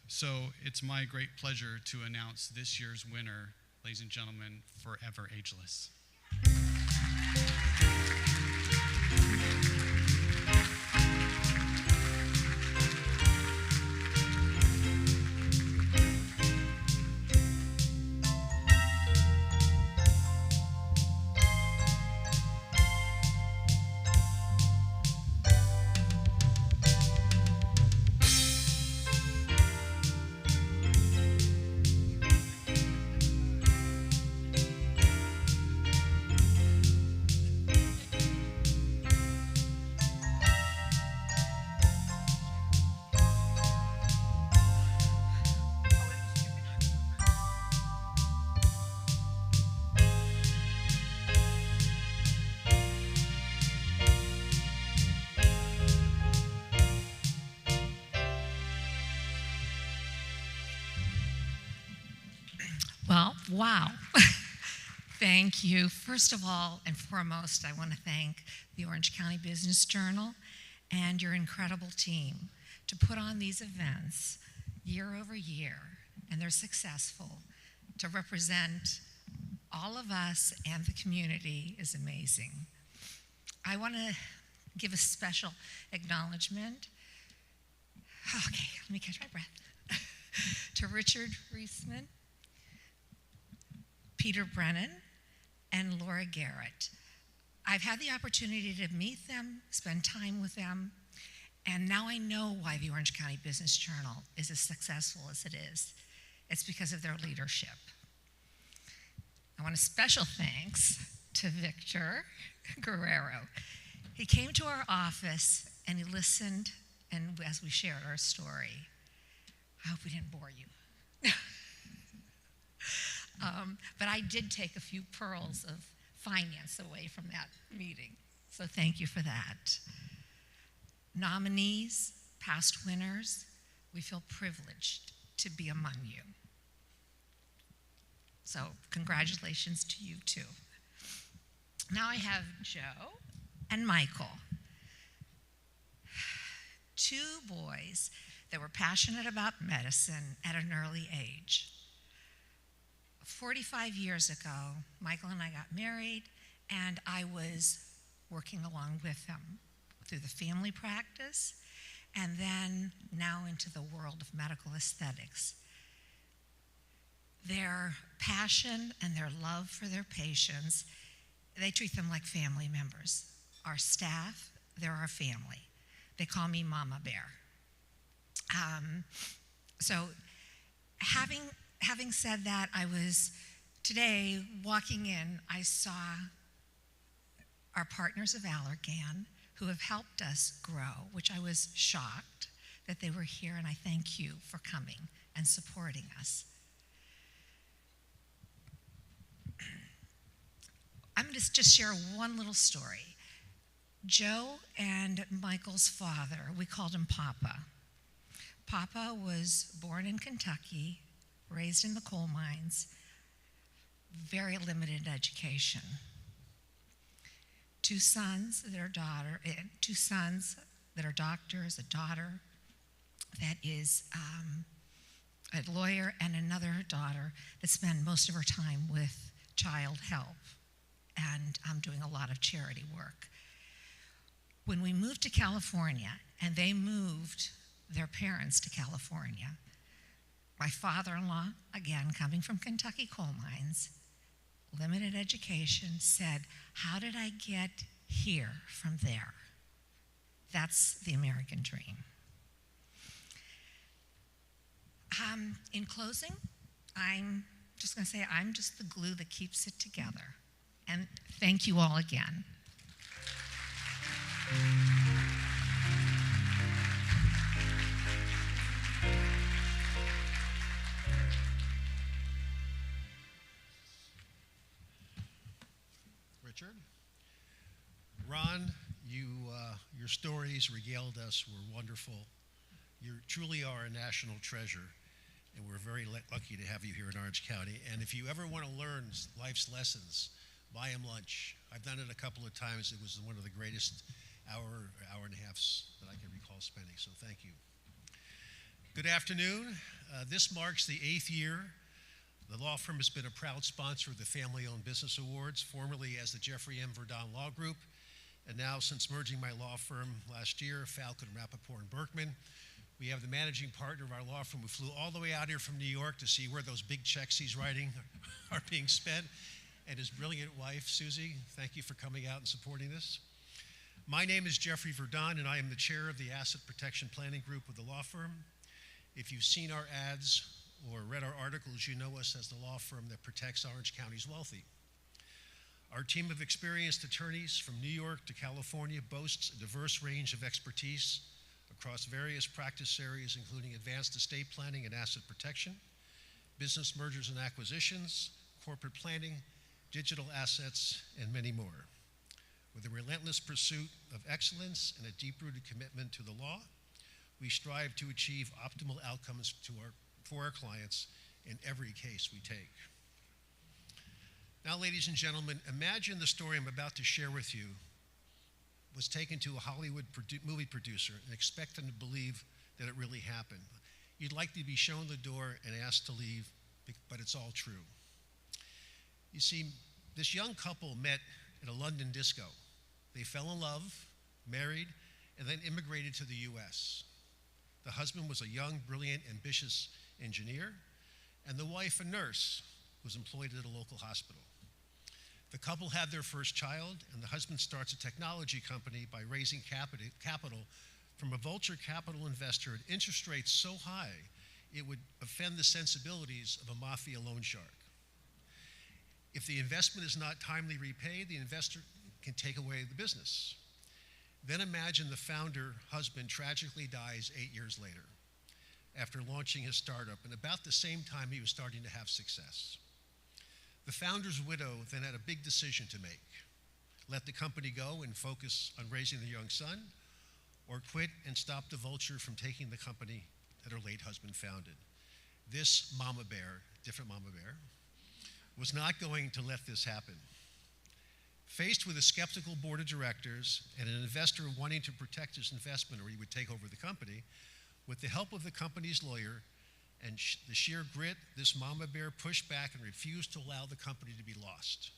So it's my great pleasure to announce this year's winner, ladies and gentlemen, Forever Ageless. Well, wow. Thank you. First of all and foremost, I want to thank the Orange County Business Journal and your incredible team to put on these events year over year, and they're successful. To represent all of us and the community is amazing. I want to give a special acknowledgement. Okay, let me catch my breath. To Richard Reisman, Peter Brennan, and Laura Garrett. I've had the opportunity to meet them, spend time with them, and now I know why the Orange County Business Journal is as successful as it is. It's because of their leadership. I want a special thanks to Victor Guerrero. He came to our office and he listened, and as we shared our story, I hope we didn't bore you. But I did take a few pearls of finance away from that meeting, so thank you for that. Nominees, past winners, we feel privileged to be among you. So congratulations to you too. Now I have Joe and Michael, two boys that were passionate about medicine at an early age. 45 years ago, Michael and I got married, and I was working along with them through the family practice, and then now into the world of medical aesthetics. Their passion and their love for their patients, they treat them like family members. Our staff, they're our family. They call me Mama Bear. So having said that, I was today walking in, I saw our partners of Allergan, who have helped us grow, which I was shocked that they were here, and I thank you for coming and supporting us. I'm going to just share one little story. Joe and Michael's father, we called him Papa. Papa was born in Kentucky, raised in the coal mines, very limited education. Two sons that are doctors, a daughter that is a lawyer, and another daughter that spent most of her time with child help and doing a lot of charity work. When we moved to California, and they moved their parents to California, my father-in-law, again, coming from Kentucky coal mines, limited education, said, how did I get here from there? That's the American dream. In closing, I'm just going to say I'm just the glue that keeps it together. And thank you all again. Richard? Ron, your stories regaled us were wonderful. You truly are a national treasure, and we're very lucky to have you here in Orange County. And if you ever want to learn life's lessons, buy him lunch. I've done it a couple of times. It was one of the greatest hour and a halves that I can recall spending, so thank you. Good afternoon. This marks the 8th year. The law firm has been a proud sponsor of the Family-Owned Business Awards, formerly as the Jeffrey M. Verdon Law Group, and now since merging my law firm last year, Falcon, Rappaport, and Berkman. We have the managing partner of our law firm who flew all the way out here from New York to see where those big checks he's writing are being spent, and his brilliant wife, Susie. Thank you for coming out and supporting this. My name is Jeffrey Verdon, and I am the chair of the Asset Protection Planning Group with the law firm. If you've seen our ads or read our articles, you know us as the law firm that protects Orange County's wealthy. Our team of experienced attorneys from New York to California boasts a diverse range of expertise across various practice areas, including advanced estate planning and asset protection, business mergers and acquisitions, corporate planning, digital assets, and many more. With a relentless pursuit of excellence and a deep-rooted commitment to the law, we strive to achieve optimal outcomes for our clients in every case we take. Now, ladies and gentlemen, imagine the story I'm about to share with you was taken to a Hollywood movie producer and expect them to believe that it really happened. You'd like to be shown the door and asked to leave, but it's all true. You see, this young couple met at a London disco. They fell in love, married, and then immigrated to the US. The husband was a young, brilliant, ambitious engineer, and the wife a nurse who was employed at a local hospital. The couple had their first child, and the husband starts a technology company by raising capital from a venture capital investor at interest rates so high it would offend the sensibilities of a mafia loan shark. If the investment is not timely repaid, the investor can take away the business. Then imagine the founder husband tragically dies 8 years later after launching his startup, and about the same time he was starting to have success. The founder's widow then had a big decision to make: let the company go and focus on raising the young son, or quit and stop the vulture from taking the company that her late husband founded. This mama bear, different mama bear, was not going to let this happen. Faced with a skeptical board of directors and an investor wanting to protect his investment or he would take over the company, with the help of the company's lawyer and the sheer grit, this mama bear pushed back and refused to allow the company to be lost.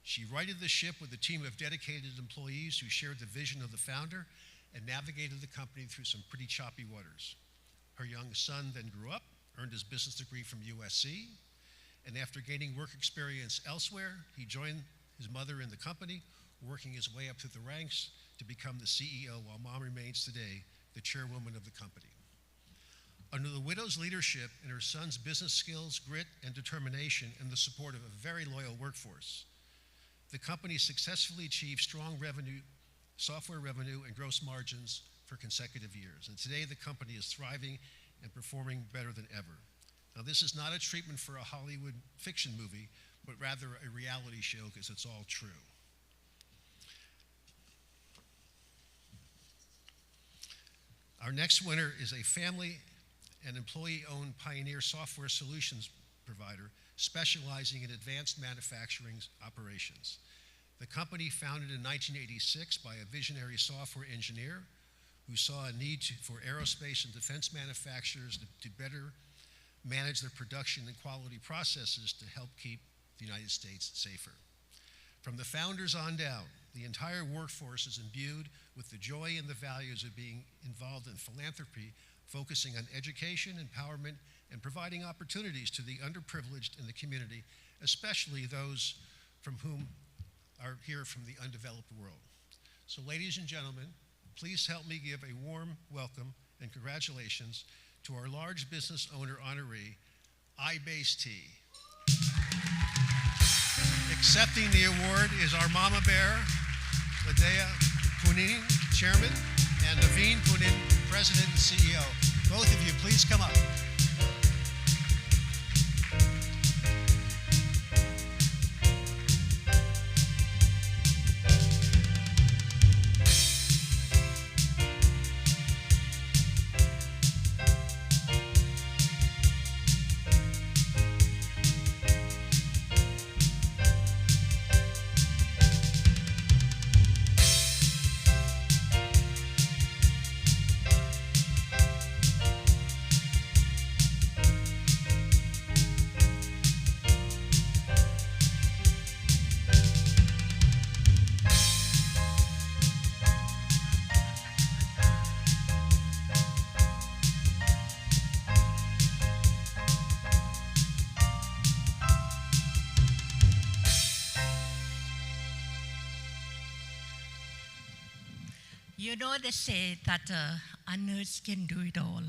She righted the ship with a team of dedicated employees who shared the vision of the founder and navigated the company through some pretty choppy waters. Her young son then grew up, earned his business degree from USC, and after gaining work experience elsewhere, he joined his mother in the company, working his way up through the ranks to become the CEO, while mom remains today the chairwoman of the company. Under the widow's leadership and her son's business skills, grit, and determination, and the support of a very loyal workforce, the company successfully achieved strong software revenue and gross margins for consecutive years. And today the company is thriving and performing better than ever. Now, this is not a treatment for a Hollywood fiction movie, but rather a reality show because it's all true. Our next winner is a family and employee-owned pioneer software solutions provider specializing in advanced manufacturing operations. The company, founded in 1986 by a visionary software engineer who saw a need for aerospace and defense manufacturers to better manage their production and quality processes to help keep the United States safer. From the founders on down, the entire workforce is imbued with the joy and the values of being involved in philanthropy, focusing on education, empowerment, and providing opportunities to the underprivileged in the community, especially those from whom are here from the undeveloped world. So, ladies and gentlemen, please help me give a warm welcome and congratulations to our large business owner honoree, iBase-t. Accepting the award is our mama bear, Ladea Punin, Chairman, and Naveen Punin, President and CEO. Both of you, please come up. You know, they say that a nurse can do it all.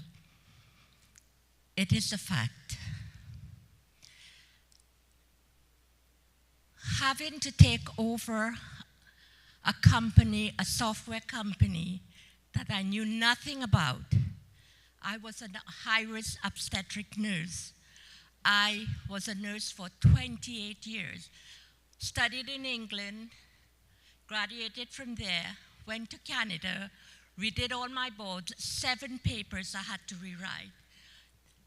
It is a fact. Having to take over a company, a software company that I knew nothing about. I was a high-risk obstetric nurse. I was a nurse for 28 years. Studied in England, graduated from there, went to Canada, redid all my boards, 7 papers I had to rewrite.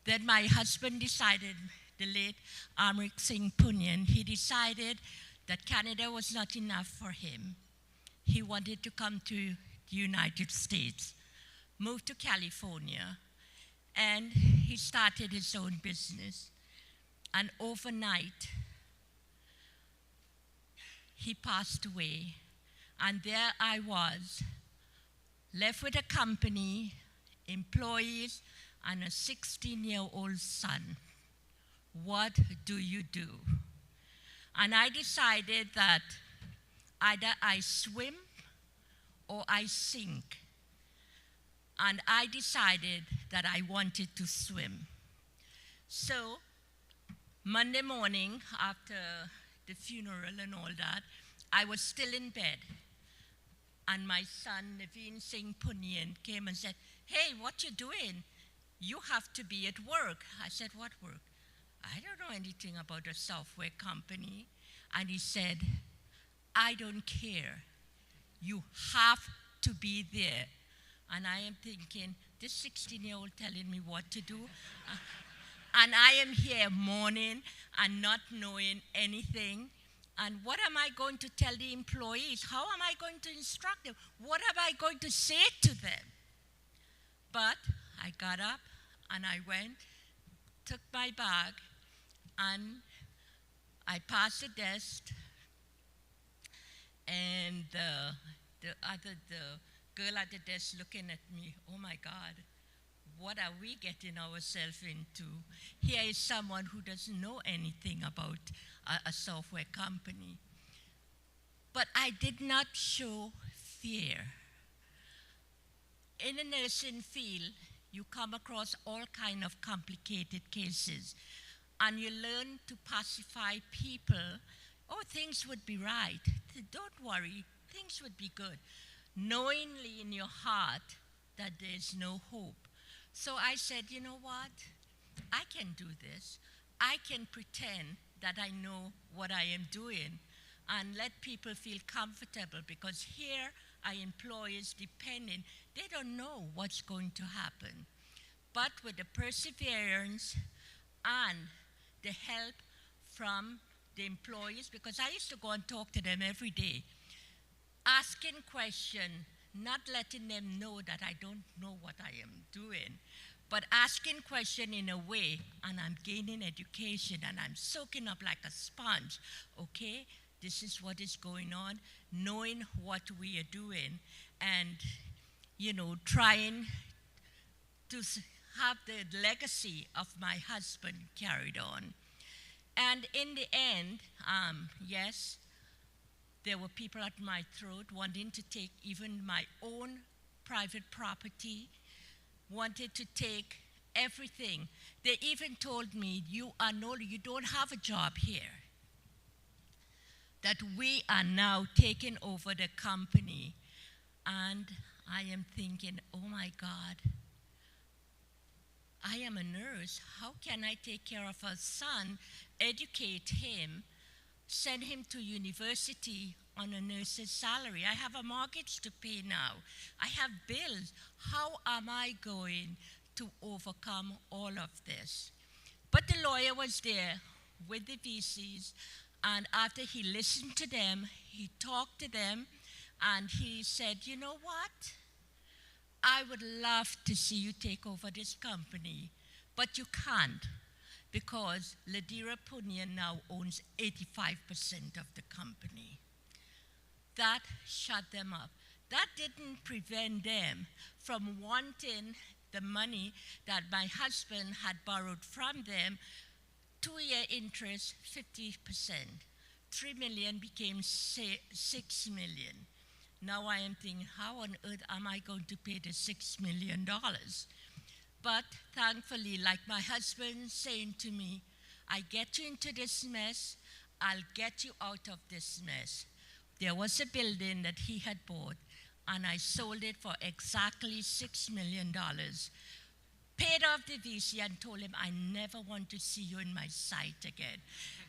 Then my husband decided, the late Amrit Singh Punyan, he decided that Canada was not enough for him. He wanted to come to the United States, moved to California, and he started his own business. And overnight, he passed away. And there I was, left with a company, employees, and a 16-year-old son. What do you do? And I decided that either I swim or I sink. And I decided that I wanted to swim. So Monday morning, after the funeral and all that, I was still in bed. And my son, Naveen Singh Punyan, came and said, "Hey, what you doing? You have to be at work." I said, "What work?" "I don't know anything about a software company." And he said, "I don't care. You have to be there." And I am thinking, this 16-year-old telling me what to do? And I am here mourning and not knowing anything. And what am I going to tell the employees? How am I going to instruct them? What am I going to say to them? But I got up and I went, took my bag, and I passed the desk. And the girl at the desk looking at me, "Oh my God, what are we getting ourselves into? Here is someone who doesn't know anything about a software company." But I did not show fear. In the nursing field, you come across all kinds of complicated cases, and you learn to pacify people oh, things would be right. Don't worry, things would be good. Knowingly in your heart that there's no hope. So I said, you know what? I can do this. I can pretend that I know what I am doing and let people feel comfortable, because here our employees depending, they don't know what's going to happen. But with the perseverance and the help from the employees, because I used to go and talk to them every day, asking questions, not letting them know that I don't know what I am doing, but asking questions in a way, and I'm gaining education, and I'm soaking up like a sponge, okay? This is what is going on, knowing what we are doing, and, you know, trying to have the legacy of my husband carried on. And in the end, yes, there were people at my throat wanting to take even my own private property, wanted to take everything. They even told me, you don't have a job here. That we are now taking over the company. And I am thinking, oh my God, I am a nurse. How can I take care of a son, educate him, send him to university on a nurse's salary? I have a mortgage to pay now. I have bills. How am I going to overcome all of this? But the lawyer was there with the VCs, and after he listened to them, he talked to them, and he said, you know what? I would love to see you take over this company, but you can't, because Ladira Punyan now owns 85% of the company. That shut them up. That didn't prevent them from wanting the money that my husband had borrowed from them, 2-year interest, 50%. 3 million became 6 million. Now I am thinking, how on earth am I going to pay the $6 million? But thankfully, like my husband saying to me, I get you into this mess, I'll get you out of this mess. There was a building that he had bought, and I sold it for exactly $6 million. Paid off the VC and told him, I never want to see you in my sight again.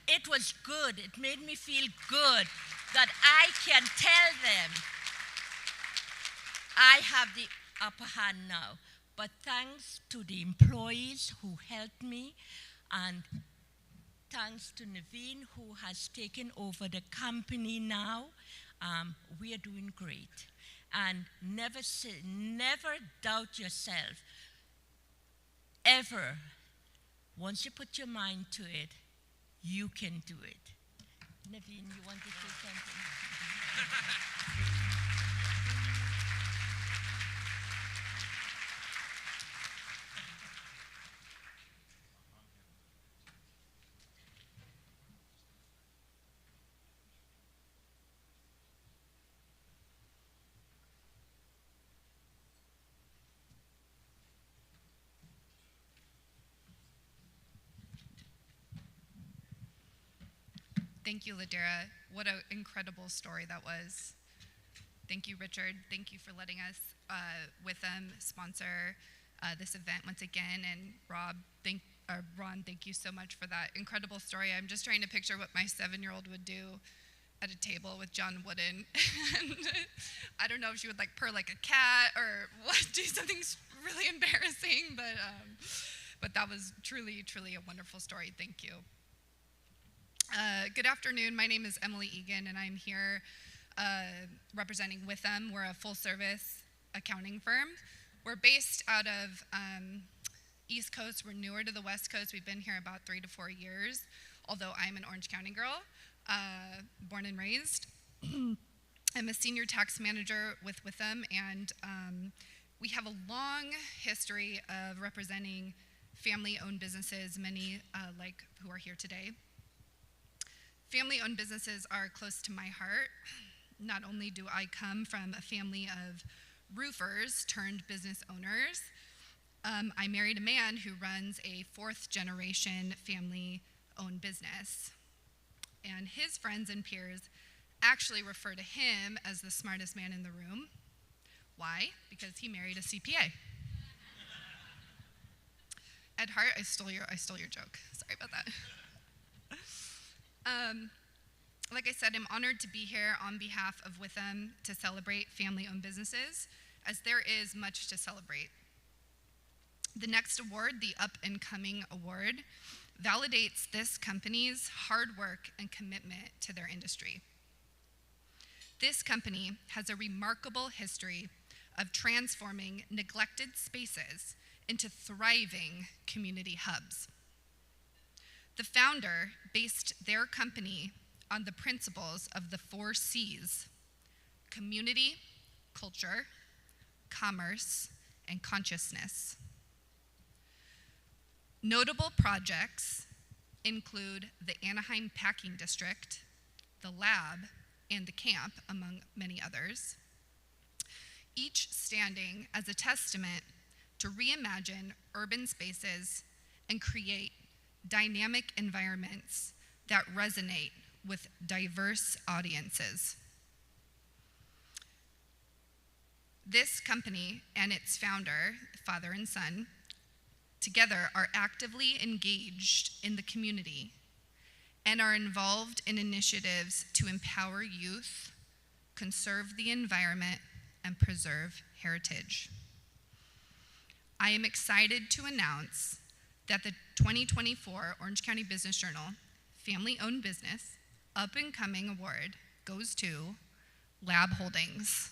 It was good. It made me feel good that I can tell them I have the upper hand now. But thanks to the employees who helped me, and thanks to Naveen, who has taken over the company now, we are doing great. And never doubt yourself. Ever, once you put your mind to it, you can do it. Naveen, you want to say something? Thank you, Ladira. What an incredible story that was. Thank you, Richard. Thank you for letting us, with them, sponsor this event once again. And Ron, thank you so much for that incredible story. I'm just trying to picture what my 7-year-old would do at a table with John Wooden. And I don't know if she would like purr like a cat or do something really embarrassing, but that was truly, truly a wonderful story. Thank you. Good afternoon. My name is Emily Egan, and I'm here representing With Them. We're a full-service accounting firm. We're based out of East Coast. We're newer to the West Coast. We've been here about 3 to 4 years, although I'm an Orange County girl, born and raised. I'm a senior tax manager with Them, and we have a long history of representing family-owned businesses, many like who are here today. Family-owned businesses are close to my heart. Not only do I come from a family of roofers turned business owners, I married a man who runs a 4th-generation family-owned business. And and his friends and peers actually refer to him as the smartest man in the room. Why? Because he married a CPA. Ed Hart, I stole your joke. Sorry about that. Like I said, I'm honored to be here on behalf of Witham to celebrate family-owned businesses, as there is much to celebrate. The next award, the Up and Coming Award, validates this company's hard work and commitment to their industry. This company has a remarkable history of transforming neglected spaces into thriving community hubs. The founder based their company on the principles of the 4 C's: community, culture, commerce, and consciousness. Notable projects include the Anaheim Packing District, the lab, and the camp, among many others, each standing as a testament to reimagine urban spaces and create dynamic environments that resonate with diverse audiences. This company and its founder, father and son, together are actively engaged in the community and are involved in initiatives to empower youth, conserve the environment, and preserve heritage. I am excited to announce that the 2024 Orange County Business Journal Family-Owned Business Up and Coming Award goes to Lab Holdings.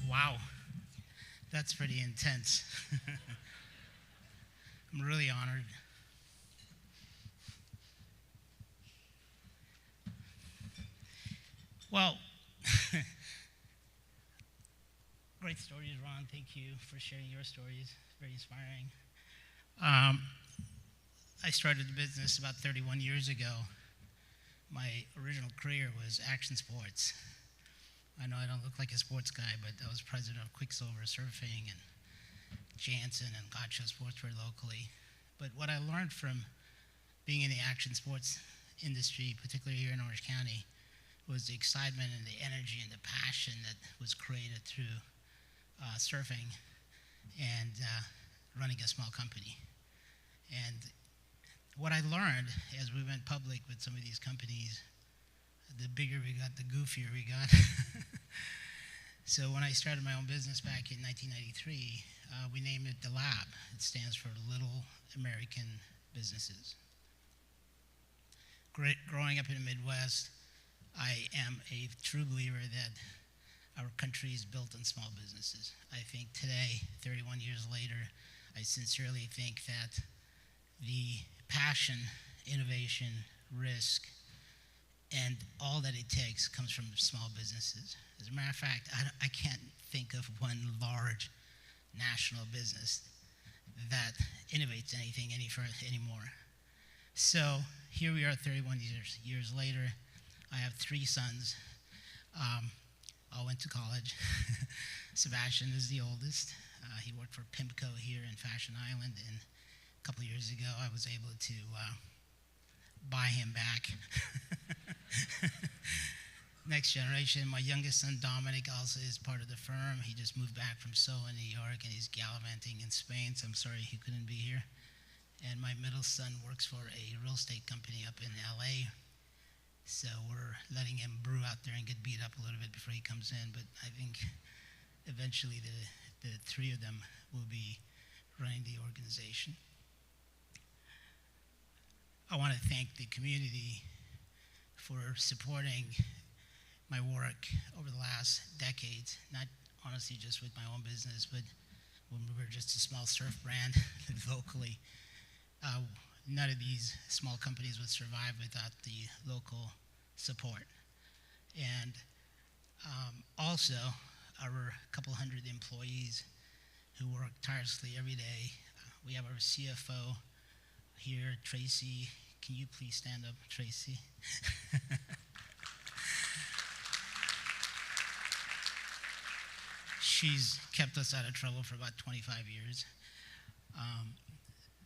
Wow, that's pretty intense. I'm really honored. Well, great stories, Ron. Thank you for sharing your stories. Very inspiring. I started the business about 31 years ago. My original career was action sports. I know I don't look like a sports guy, but I was president of Quicksilver Surfing and Jansen and Gotcha Sportswear locally. But what I learned from being in the action sports industry, particularly here in Orange County, was the excitement and the energy and the passion that was created through surfing and running a small company. And what I learned as we went public with some of these companies, the bigger we got, the goofier we got. So when I started my own business back in 1993, we named it The Lab. It stands for Little American Businesses. Growing up in the Midwest, I am a true believer that our country is built on small businesses. I think today, 31 years later, I sincerely think that the passion, innovation, risk, and all that it takes comes from small businesses. As a matter of fact, I can't think of one large national business that innovates anything anymore. So here we are 31 years later. I have 3 sons. All went to college. Sebastian is the oldest. He worked for Pimco here in Fashion Island, and a couple of years ago I was able to buy him back. Next generation, my youngest son Dominic also is part of the firm. He just moved back from Soho, New York, and he's gallivanting in Spain, so I'm sorry he couldn't be here. And my middle son works for a real estate company up in LA. So we're letting him brew out there and get beat up a little bit before he comes in. But I think eventually the three of them will be running the organization. I want to thank the community for supporting my work over the last decades, not honestly just with my own business, but when we were just a small surf brand locally. None of these small companies would survive without the local support. And also, our couple hundred employees who work tirelessly every day. We have our CFO here, Tracy. Can you please stand up, Tracy? She's kept us out of trouble for about 25 years.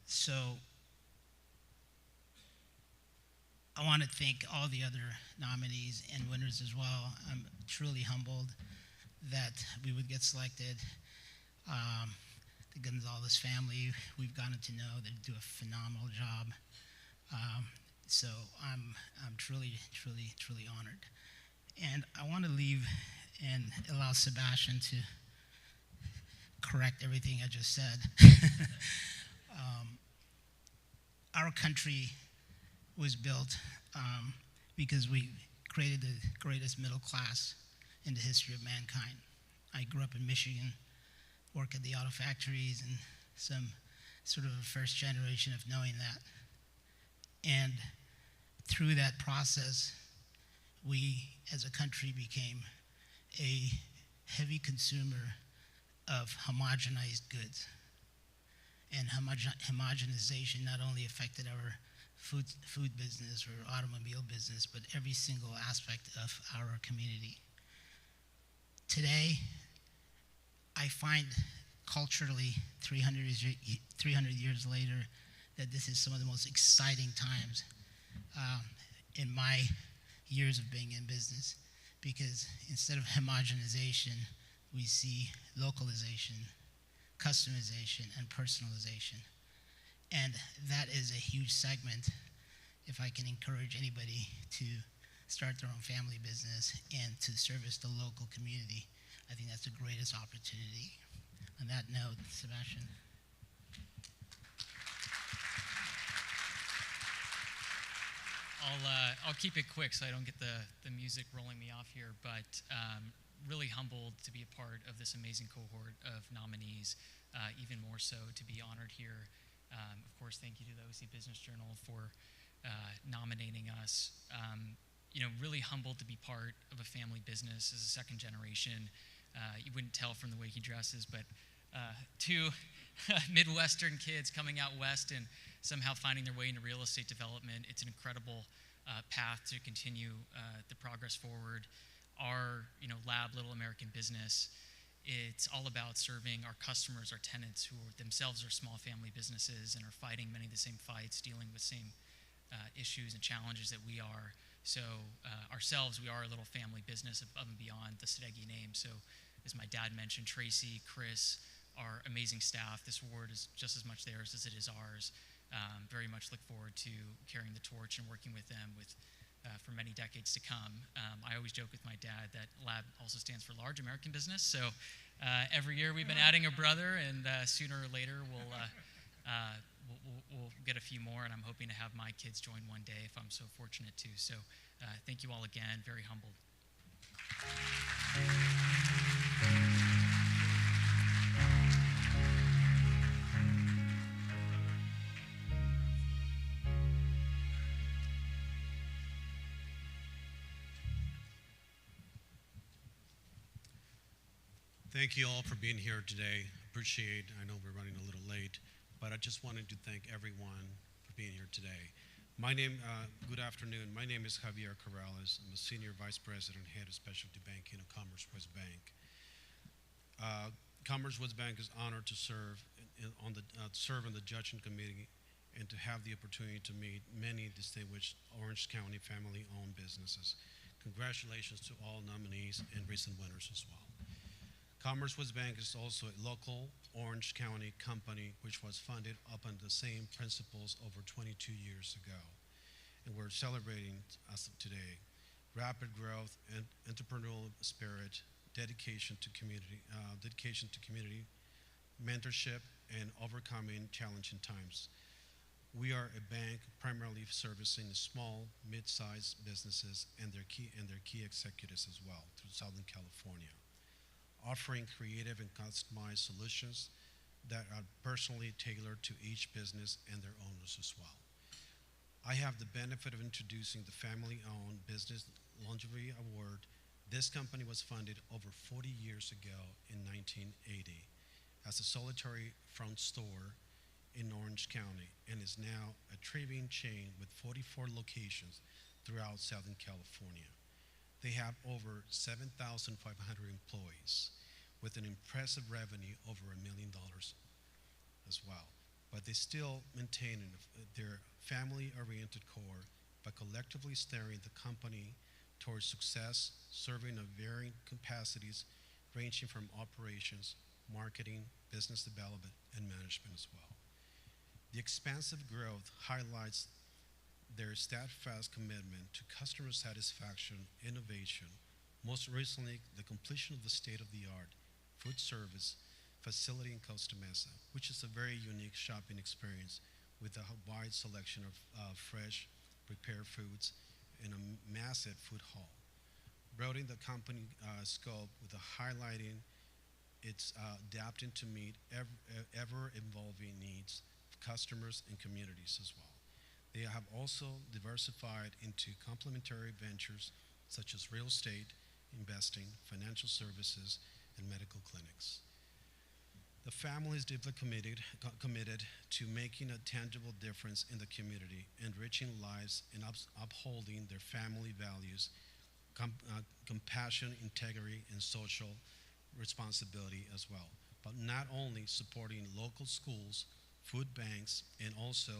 So I want to thank all the other nominees and winners as well. I'm truly humbled that we would get selected. The Gonzalez family, we've gotten to know, they do a phenomenal job. So I'm truly, truly, truly honored. And I want to leave and allow Sebastian to correct everything I just said. Our country was built because we created the greatest middle class in the history of mankind. I grew up in Michigan, worked at the auto factories, and some sort of a first generation of knowing that. And through that process, we as a country became a heavy consumer of homogenized goods. And homogenization not only affected our food business or automobile business, but every single aspect of our community. Today, I find culturally, 300 years later, that this is some of the most exciting times in my years of being in business, because instead of homogenization, we see localization, customization, and personalization. And that is a huge segment. If I can encourage anybody to start their own family business and to service the local community, I think that's the greatest opportunity. On that note, Sebastian. I'll keep it quick so I don't get the music rolling me off here, but really humbled to be a part of this amazing cohort of nominees, even more so to be honored here. Of course, thank you to the OC Business Journal for nominating us. Really humbled to be part of a family business as a second generation. You wouldn't tell from the way he dresses, but two Midwestern kids coming out west and somehow finding their way into real estate development. It's an incredible path to continue the progress forward. Our lab, Little American Business, it's all about serving our customers, our tenants, who themselves are small family businesses and are fighting many of the same fights, dealing with same issues and challenges that we are. So ourselves, we are a little family business above and beyond the Sadeghi name. So as my dad mentioned, Tracy, Chris, our amazing staff, this award is just as much theirs as it is ours. Very much look forward to carrying the torch and working with them for many decades to come. I always joke with my dad that LAB also stands for Large American Business. So every year we've been adding a brother, and sooner or later we'll get a few more, and I'm hoping to have my kids join one day if I'm so fortunate to. So thank you all again, very humbled. Thank you all for being here today. I know we're running a little late, but I just wanted to thank everyone for being here today. Good afternoon. My name is Javier Corrales. I'm a Senior Vice President, Head of Specialty Banking at Commerce West Bank. Commerce West Bank is honored to serve on the judging committee and to have the opportunity to meet many distinguished Orange County family-owned businesses. Congratulations to all nominees and recent winners as well. Commerce West Bank is also a local Orange County company which was funded upon the same principles over 22 years ago. And we're celebrating as of today rapid growth and entrepreneurial spirit, dedication to community, mentorship, and overcoming challenging times. We are a bank primarily servicing small, mid-sized businesses and their key executives as well through Southern California, offering creative and customized solutions that are personally tailored to each business and their owners as well. I have the benefit of introducing the family-owned Business Lingerie Award. This company was founded over 40 years ago in 1980 as a solitary front store in Orange County and is now a thriving chain with 44 locations throughout Southern California. They have over 7,500 employees with an impressive revenue over $1 million as well. But they still maintain their family-oriented core by collectively steering the company towards success, serving of varying capacities ranging from operations, marketing, business development, and management as well. The expansive growth highlights their steadfast commitment to customer satisfaction, innovation, most recently the completion of the state-of-the-art food service facility in Costa Mesa, which is a very unique shopping experience with a wide selection of fresh, prepared foods and a massive food hall. Broadening the company scope with a highlighting its adapting to meet ever-evolving needs of customers and communities as well. They have also diversified into complementary ventures such as real estate, investing, financial services, and medical clinics. The family is deeply committed to making a tangible difference in the community, enriching lives, and upholding their family values, compassion, integrity, and social responsibility as well. But not only supporting local schools, food banks, and also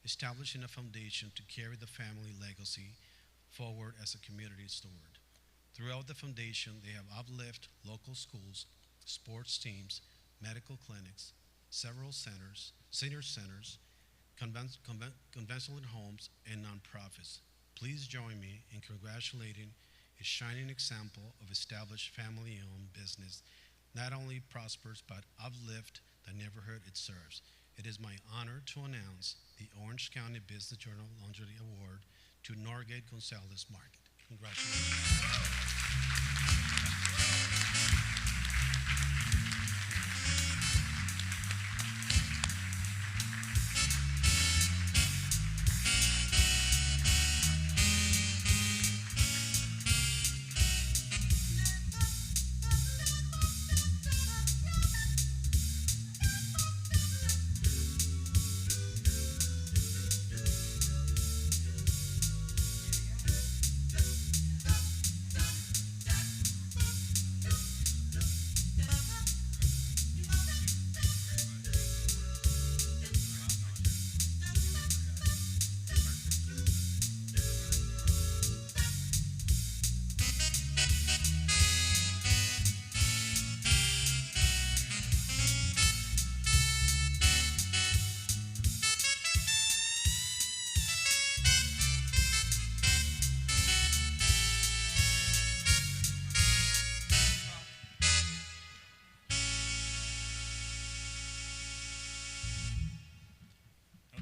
establishing a foundation to carry the family legacy forward as a community steward. Throughout the foundation, they have uplifted local schools, sports teams, medical clinics, several centers, senior centers, conventional homes, and nonprofits. Please join me in congratulating a shining example of established family-owned business not only prospers but uplift the neighborhood it serves. It is my honor to announce the Orange County Business Journal Lingerie Award to Northgate Gonzalez Market. Congratulations.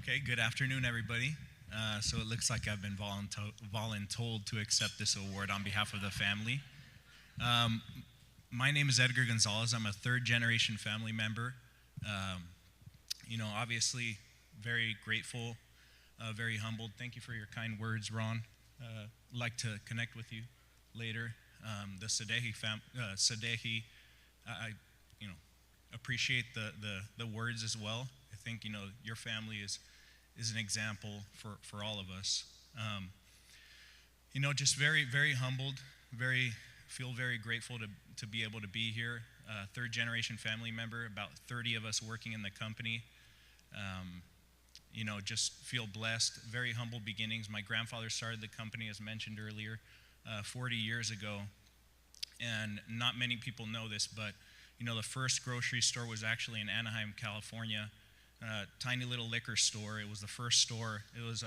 Okay, good afternoon, everybody. So it looks like I've been voluntold to accept this award on behalf of the family. My name is Edgar Gonzalez. I'm a third-generation family member. Obviously, very grateful, very humbled. Thank you for your kind words, Ron. Like to connect with you later. The Sadehi, I appreciate the words as well. I think your family is an example for all of us. Just very, very humbled, feel very grateful to be able to be here. Third generation family member, about 30 of us working in the company. Just feel blessed, very humble beginnings. My grandfather started the company, as mentioned earlier, 40 years ago. And not many people know this, but the first grocery store was actually in Anaheim, California. Tiny little liquor store. It was the first store. It was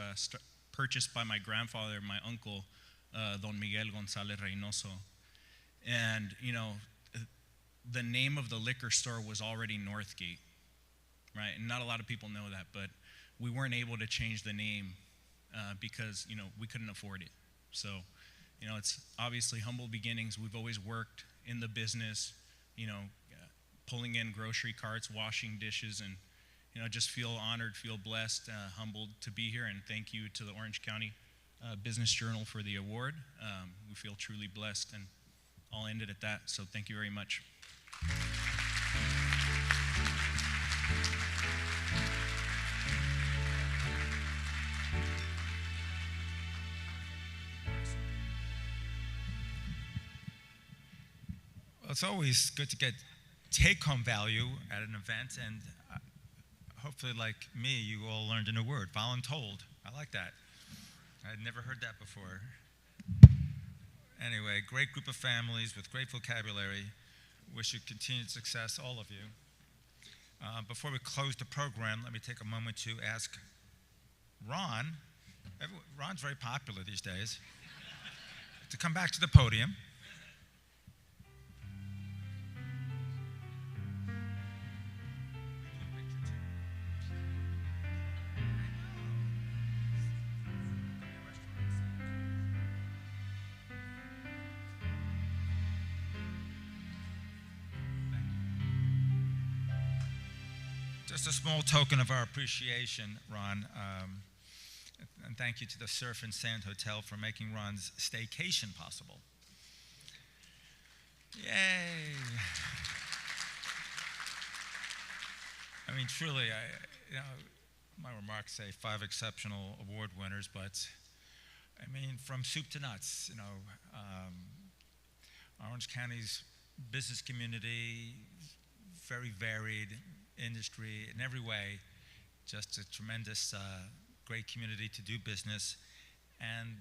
purchased by my grandfather, my uncle, Don Miguel Gonzalez Reynoso. And, you know, the name of the liquor store was already Northgate, right? And not a lot of people know that, but we weren't able to change the name because, you know, we couldn't afford it. So, you know, it's obviously humble beginnings. We've always worked in the business, you know, pulling in grocery carts, washing dishes, and, you know, just feel honored, feel blessed, humbled to be here. And thank you to the Orange County Business Journal for the award. We feel truly blessed, and I'll end it at that. So thank you very much. Well, it's always good to get take-home value at an event, and hopefully, like me, you all learned a new word, voluntold. I like that. I'd never heard that before. Anyway, great group of families with great vocabulary. Wish you continued success, all of you. Before we close the program, let me take a moment to ask Ron, Ron's very popular these days, to come back to the podium. Just a small token of our appreciation, Ron, and thank you to the Surf and Sand Hotel for making Ron's staycation possible. Yay! I mean, truly, you know, my remarks say 5 exceptional award winners, but I mean, from soup to nuts, you know, Orange County's business community, very varied industry in every way, just a tremendous, great community to do business. And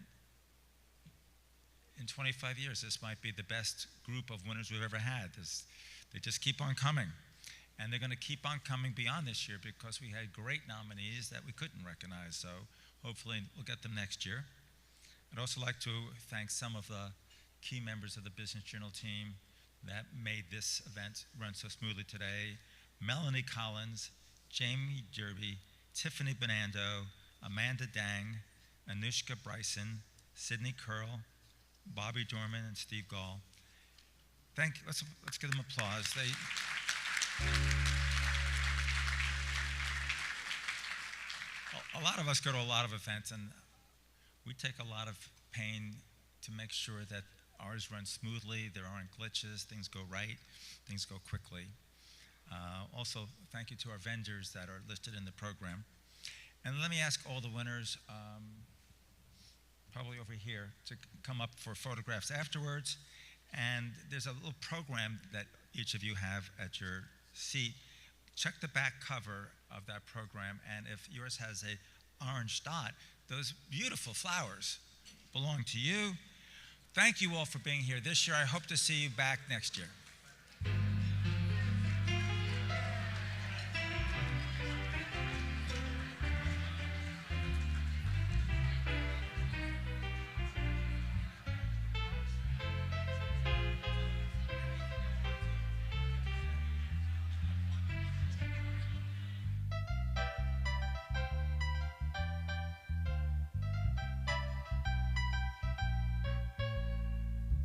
in 25 years, this might be the best group of winners we've ever had. They just keep on coming. And they're going to keep on coming beyond this year because we had great nominees that we couldn't recognize. So hopefully we'll get them next year. I'd also like to thank some of the key members of the Business Journal team that made this event run so smoothly today. Melanie Collins, Jamie Derby, Tiffany Benando, Amanda Dang, Anushka Bryson, Sydney Curl, Bobby Dorman, and Steve Gall. Let's give them applause. A lot of us go to a lot of events, and we take a lot of pain to make sure that ours run smoothly, there aren't glitches, things go right, things go quickly. Also, thank you to our vendors that are listed in the program. And let me ask all the winners, probably over here, to come up for photographs afterwards. And there's a little program that each of you have at your seat. Check the back cover of that program, and if yours has an orange dot, those beautiful flowers belong to you. Thank you all for being here this year. I hope to see you back next year.